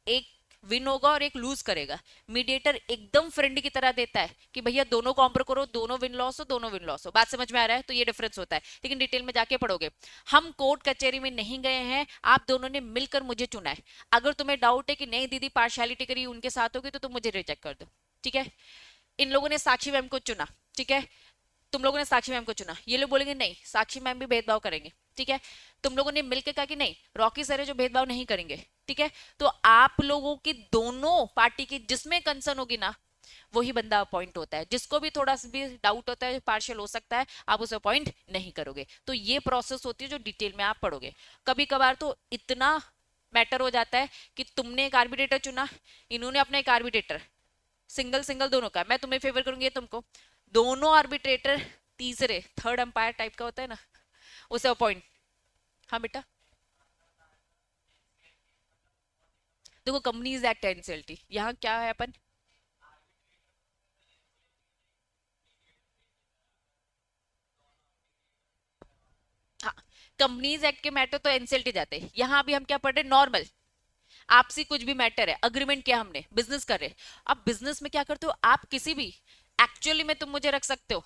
एक विन होगा और एक लूज करेगा। मीडिएटर एकदम फ्रेंड की तरह देता है कि भैया दोनों कॉम्प्रो करो, दोनों विन लॉस हो, दोनों विन लॉस हो। बात समझ में आ रहा है? तो ये डिफरेंस होता है, लेकिन डिटेल में जाके पढ़ोगे। हम कोर्ट कचहरी में नहीं गए हैं, आप दोनों ने मिलकर मुझे चुना है। अगर तुम्हें डाउट है कि नहीं दीदी पार्शियलिटी करी उनके साथ होगी, तो तुम मुझे रिजेक्ट कर दो, ठीक है। इन लोगों ने साक्षी मैम को चुना, ठीक है। तुम लोगों ने साक्षी मैम को चुना, ये लोग बोलेंगे नहीं साक्षी मैम भी भेदभाव करेंगे, ठीक है। तुम लोगों ने मिलकर कहा कि नहीं रॉकी सर है जो भेदभाव नहीं करेंगे, ठीक है। तो आप लोगों की दोनों पार्टी की जिसमें कंसर्न होगी ना, वही बंदा अपॉइंट होता है। जिसको भी थोड़ा सा भी डाउट होता है, पार्शियल हो सकता है, आप उसे अपॉइंट नहीं करोगे। तो ये प्रोसेस होती है जो डिटेल में आप पढ़ोगे। कभी कभार तो इतना मैटर हो जाता है कि तुमने एक आर्बिट्रेटर चुना, इन्होंने अपना एक आर्बिट्रेटर, सिंगल सिंगल दोनों का, मैं तुम्हें फेवर करूंगी तुमको, दोनों आर्बिट्रेटर तीसरे थर्ड अंपायर टाइप का होता है ना, उसे अपॉइंट। हाँ बेटा, देखो कंपनीज एक्ट एनसीएलटी, यहाँ क्या है अपन, हाँ, कंपनीज एक्ट के मैटर तो एनसीएलटी जाते हैं। यहाँ अभी हम क्या पढ़ रहे हैं, नॉर्मल आपसी कुछ भी मैटर है, अग्रीमेंट किया हमने, बिजनेस कर रहे। अब बिजनेस में क्या करते हो आप, किसी भी एक्चुअली में तुम मुझे रख सकते हो,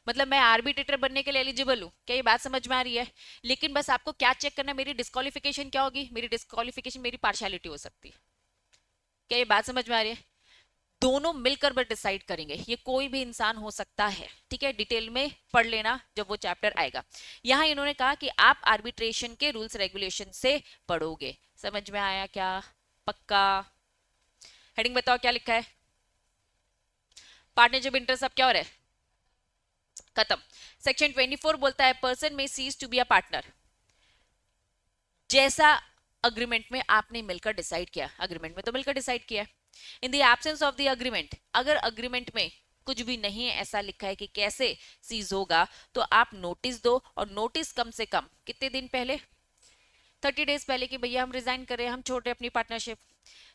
मतलब मैं आर्बिट्रेटर बनने के लिए एलिजिबल हूँ, क्या ये बात समझ में आ रही है? लेकिन बस आपको क्या चेक करना है, मेरी डिस्क्वालिफिकेशन क्या होगी, मेरी डिस्क्वालिफिकेशन मेरी पार्शियलिटी हो सकती है। क्या ये बात समझ में आ रही है? दोनों मिलकर बस डिसाइड करेंगे, ये कोई भी इंसान हो सकता है, ठीक है। डिटेल में पढ़ लेना जब वो चैप्टर आएगा। यहाँ इन्होंने कहा कि आप आर्बिट्रेशन के रूल्स रेगुलेशन से पढ़ोगे। समझ में आया क्या? पक्का? हेडिंग बताओ क्या लिखा है, पार्टनरशिप इंटरेस्ट अब क्या हो रहा है, खत्म। सेक्शन 24 बोलता है person may cease to be a partner, जैसा अग्रीमेंट में आपने मिलकर डिसाइड किया, अग्रीमेंट में तो मिलकर डिसाइड किया। In the absence of the agreement, अगर अग्रीमेंट में कुछ भी नहीं ऐसा लिखा है कि कैसे सीज होगा, तो आप नोटिस दो, और नोटिस कम से कम कितने दिन पहले, 30 डेज पहले, कि भैया हम रिजाइन कर रहे हैं, हम छोड़ रहे हैं अपनी partnership.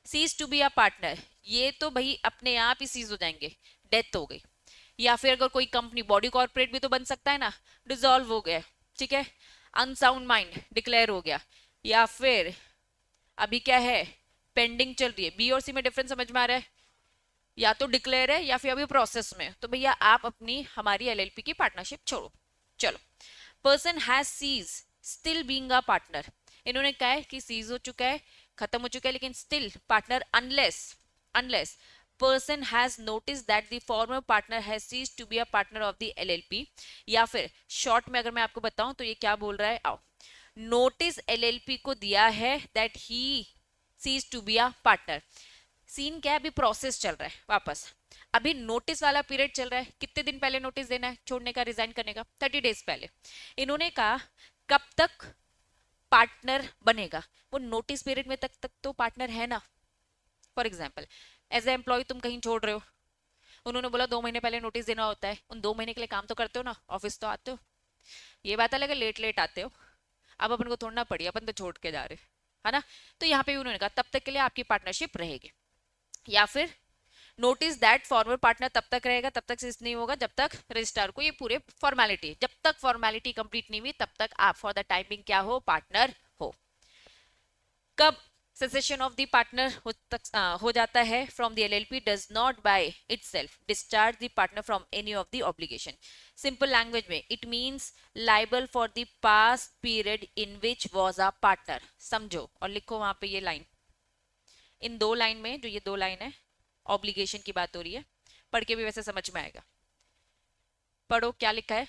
Cease to be a partner, ये तो भाई अपने आप ही सीज हो जाएंगे, डेथ हो गई। या फिर अगर कोई कंपनी, बॉडी कॉर्पोरेट भी तो बन सकता है ना, डिसॉल्व हो गया, ठीक है, अनसाउंड माइंड डिक्लेयर हो गया, या फिर अभी क्या है, पेंडिंग चल रही है। बी और सी में डिफरेंस समझ में आ रहा है? या तो डिक्लेयर है या फिर अभी प्रोसेस में, तो भैया आप अपनी हमारी एलएलपी की पार्टनरशिप छोड़ो। चलो, person has cease still being a partner, इन्होंने कहा है कि सीज हो चुका है, खत्म हो चुका है, लेकिन still partner, unless unless person has noticed that the former partner has ceased to be a partner of the LLP, या फिर शॉर्ट में अगर मैं आपको बताऊं तो ये क्या बोल रहा है, आओ, नोटिस एलएलपी को दिया है that he cease to be a partner. Scene क्या है, अभी प्रोसेस चल रहा है, वापस अभी नोटिस वाला पीरियड चल रहा है। कितने दिन पहले नोटिस देना है छोड़ने का, रिजाइन करने का, 30 डेज पहले। इन्होंने कहा कब तक पार्टनर बनेगा, वो नोटिस पीरियड में तक तो पार्टनर है ना। For example, as a employ तुम कहीं छोड़ रहे हो, उन्होंने बोला 2 महीने पहले नोटिस देना होता है, उन 2 महीने के लिए काम तो करते हो ना, ऑफिस तो आते हो। ये बात अलग है लेट लेट आते हो, अब अपन को थोड़ना पड़ी, अपन तो छोड़ के जा रहे, है ना। तो यहाँ पे भी उन्होंने कहा तब तक के लिए आपकी पार्टनरशिप रहेगी। या फिर नोटिस दैट फॉर्मर पार्टनर तब तक रहेगा, तब तक सीज नहीं होगा जब तक रजिस्ट्रार को ये पूरे फॉर्मेलिटी, जब तक फॉर्मेलिटी कंप्लीट नहीं हुई तब तक आप फॉर द टाइमिंग क्या हो, पार्टनर हो। कब सेसेशन ऑफ द पार्टनर हो जाता है, from the LLP does not by itself discharge the partner from any of the obligation. Simple language में it means liable for the past period in which was a partner. समझो और लिखो वहां पे ये लाइन, इन 2 लाइन में, जो ये 2 लाइन है, ऑब्लिगेशन की बात हो रही है, पढ़ के भी वैसे समझ में आएगा। पढ़ो क्या लिखा है।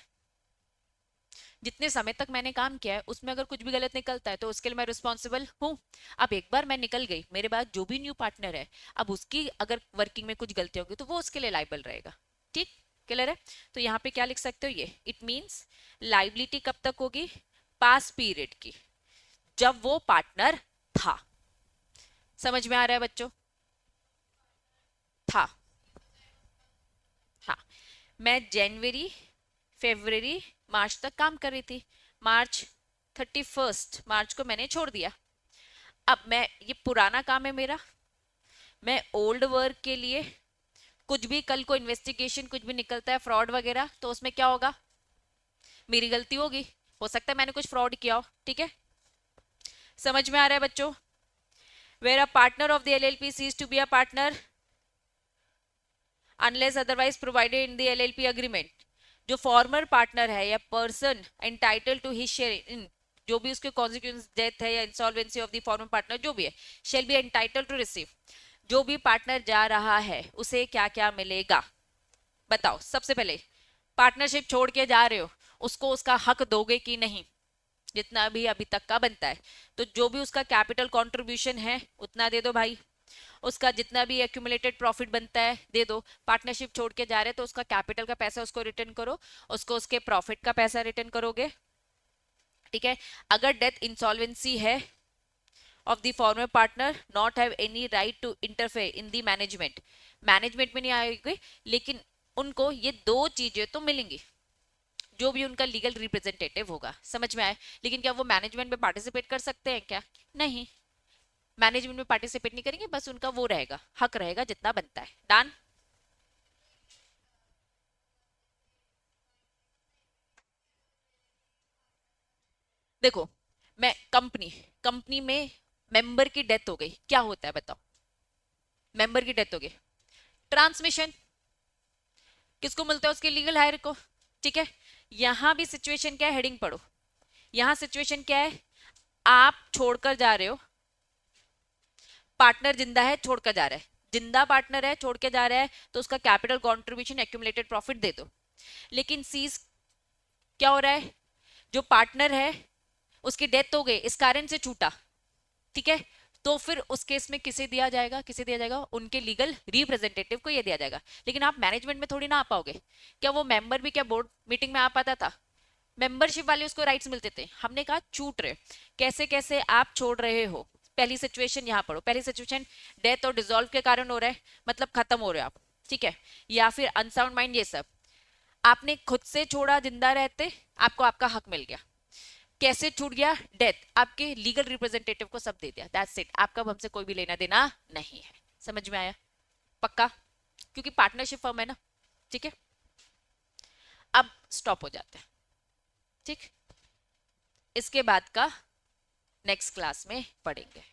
जितने समय तक मैंने काम किया है उसमें अगर कुछ भी गलत निकलता है तो उसके लिए मैं रिस्पॉन्सिबल हूँ। अब एक बार मैं निकल गई, मेरे बाद जो भी न्यू पार्टनर है, अब उसकी अगर वर्किंग में कुछ गलती होगी तो वो उसके लिए लाइबल रहेगा। ठीक, क्लियर है। तो यहाँ पे क्या लिख सकते हो, ये इट मीन्स लाइबिलिटी कब तक होगी, पास पीरियड की, जब वो पार्टनर था। समझ में आ रहा है बच्चों, था। हाँ, मैं जनवरी फरवरी मार्च तक काम कर रही थी, मार्च 31 मार्च को मैंने छोड़ दिया। अब मैं, ये पुराना काम है मेरा, मैं ओल्ड वर्क के लिए कुछ भी कल को इन्वेस्टिगेशन कुछ भी निकलता है फ्रॉड वगैरह तो उसमें क्या होगा, मेरी गलती होगी, हो सकता है मैंने कुछ फ्रॉड किया हो। ठीक है, समझ में आ रहा है बच्चों। Where a partner of the LLP cease to be a partner unless otherwise provided in the LLP agreement, जो फॉर्मर पार्टनर है या person entitled to his share in, जो भी उसके कॉन्सिक्वेंस डेथ है या insolvency of the former partner जो भी है, shall be entitled to receive, जो भी पार्टनर जा रहा है उसे क्या क्या मिलेगा। बताओ, सबसे पहले पार्टनरशिप छोड़ के जा रहे हो, उसको उसका हक दोगे कि नहीं, जितना भी अभी तक का बनता है। तो जो भी उसका कैपिटल कंट्रीब्यूशन है उतना दे दो भाई, उसका जितना भी एक्यूमुलेटेड प्रॉफिट बनता है दे दो। पार्टनरशिप छोड़ के जा रहे हैं तो उसका कैपिटल का पैसा उसको रिटर्न करो, उसको उसके प्रॉफिट का पैसा रिटर्न करोगे। ठीक है, अगर डेथ इंसॉल्वेंसी है of the former partner not have any right to interfere in the management, management में नहीं आएगी लेकिन उनको ये दो चीजें तो मिलेंगी, जो भी उनका लीगल रिप्रेजेंटेटिव होगा। समझ में आए, लेकिन क्या वो मैनेजमेंट में पार्टिसिपेट कर सकते हैं क्या, नहीं, मैनेजमेंट में पार्टिसिपेट नहीं करेंगे, बस उनका वो रहेगा, हक रहेगा जितना बनता है। डन। देखो, मैं कंपनी कंपनी में मेंबर की डेथ हो गई, क्या होता है बताओ, मेंबर की डेथ हो गई, ट्रांसमिशन किसको मिलता है, उसके लीगल हायर को। ठीक है, यहां भी सिचुएशन क्या है, हेडिंग पढ़ो। यहां सिचुएशन क्या है, आप छोड़कर जा रहे हो, पार्टनर जिंदा है छोड़कर जा रहा है, जिंदा पार्टनर है छोड़ के जा रहा है तो उसका कैपिटल कंट्रीब्यूशन एक्यूमुलेटेड प्रॉफिट दे दो। लेकिन सीज क्या हो रहा है, जो पार्टनर है उसकी डेथ हो गई, इस कारण से छूटा। ठीक है, तो फिर उस केस में किसे दिया जाएगा, किसे दिया जाएगा, उनके लीगल रिप्रेजेंटेटिव को ये दिया जाएगा। लेकिन आप मैनेजमेंट में थोड़ी ना आ पाओगे, क्या वो मेंबर भी क्या बोर्ड मीटिंग में आ पाता था, मेंबरशिप वाले उसको राइट्स मिलते थे। हमने कहा छूट रहे, कैसे कैसे आप छोड़ रहे हो। पहली सिचुएशन यहाँ पढ़ो, पहली सिचुएशन डेथ और डिसॉल्व के कारण हो रहा है, मतलब खत्म हो रहे हो आप। ठीक है, या फिर अनसाउंड माइंड, ये सब आपने खुद से छोड़ा, जिंदा रहते आपको आपका हक मिल गया। कैसे छूट गया, डेथ, आपके लीगल रिप्रेजेंटेटिव को सब दे दिया, दैट्स इट, आपका हमसे कोई भी लेना देना नहीं है। समझ में आया, पक्का, क्योंकि पार्टनरशिप फर्म है ना। ठीक है, अब स्टॉप हो जाते हैं। ठीक, इसके बाद का नेक्स्ट क्लास में पढ़ेंगे।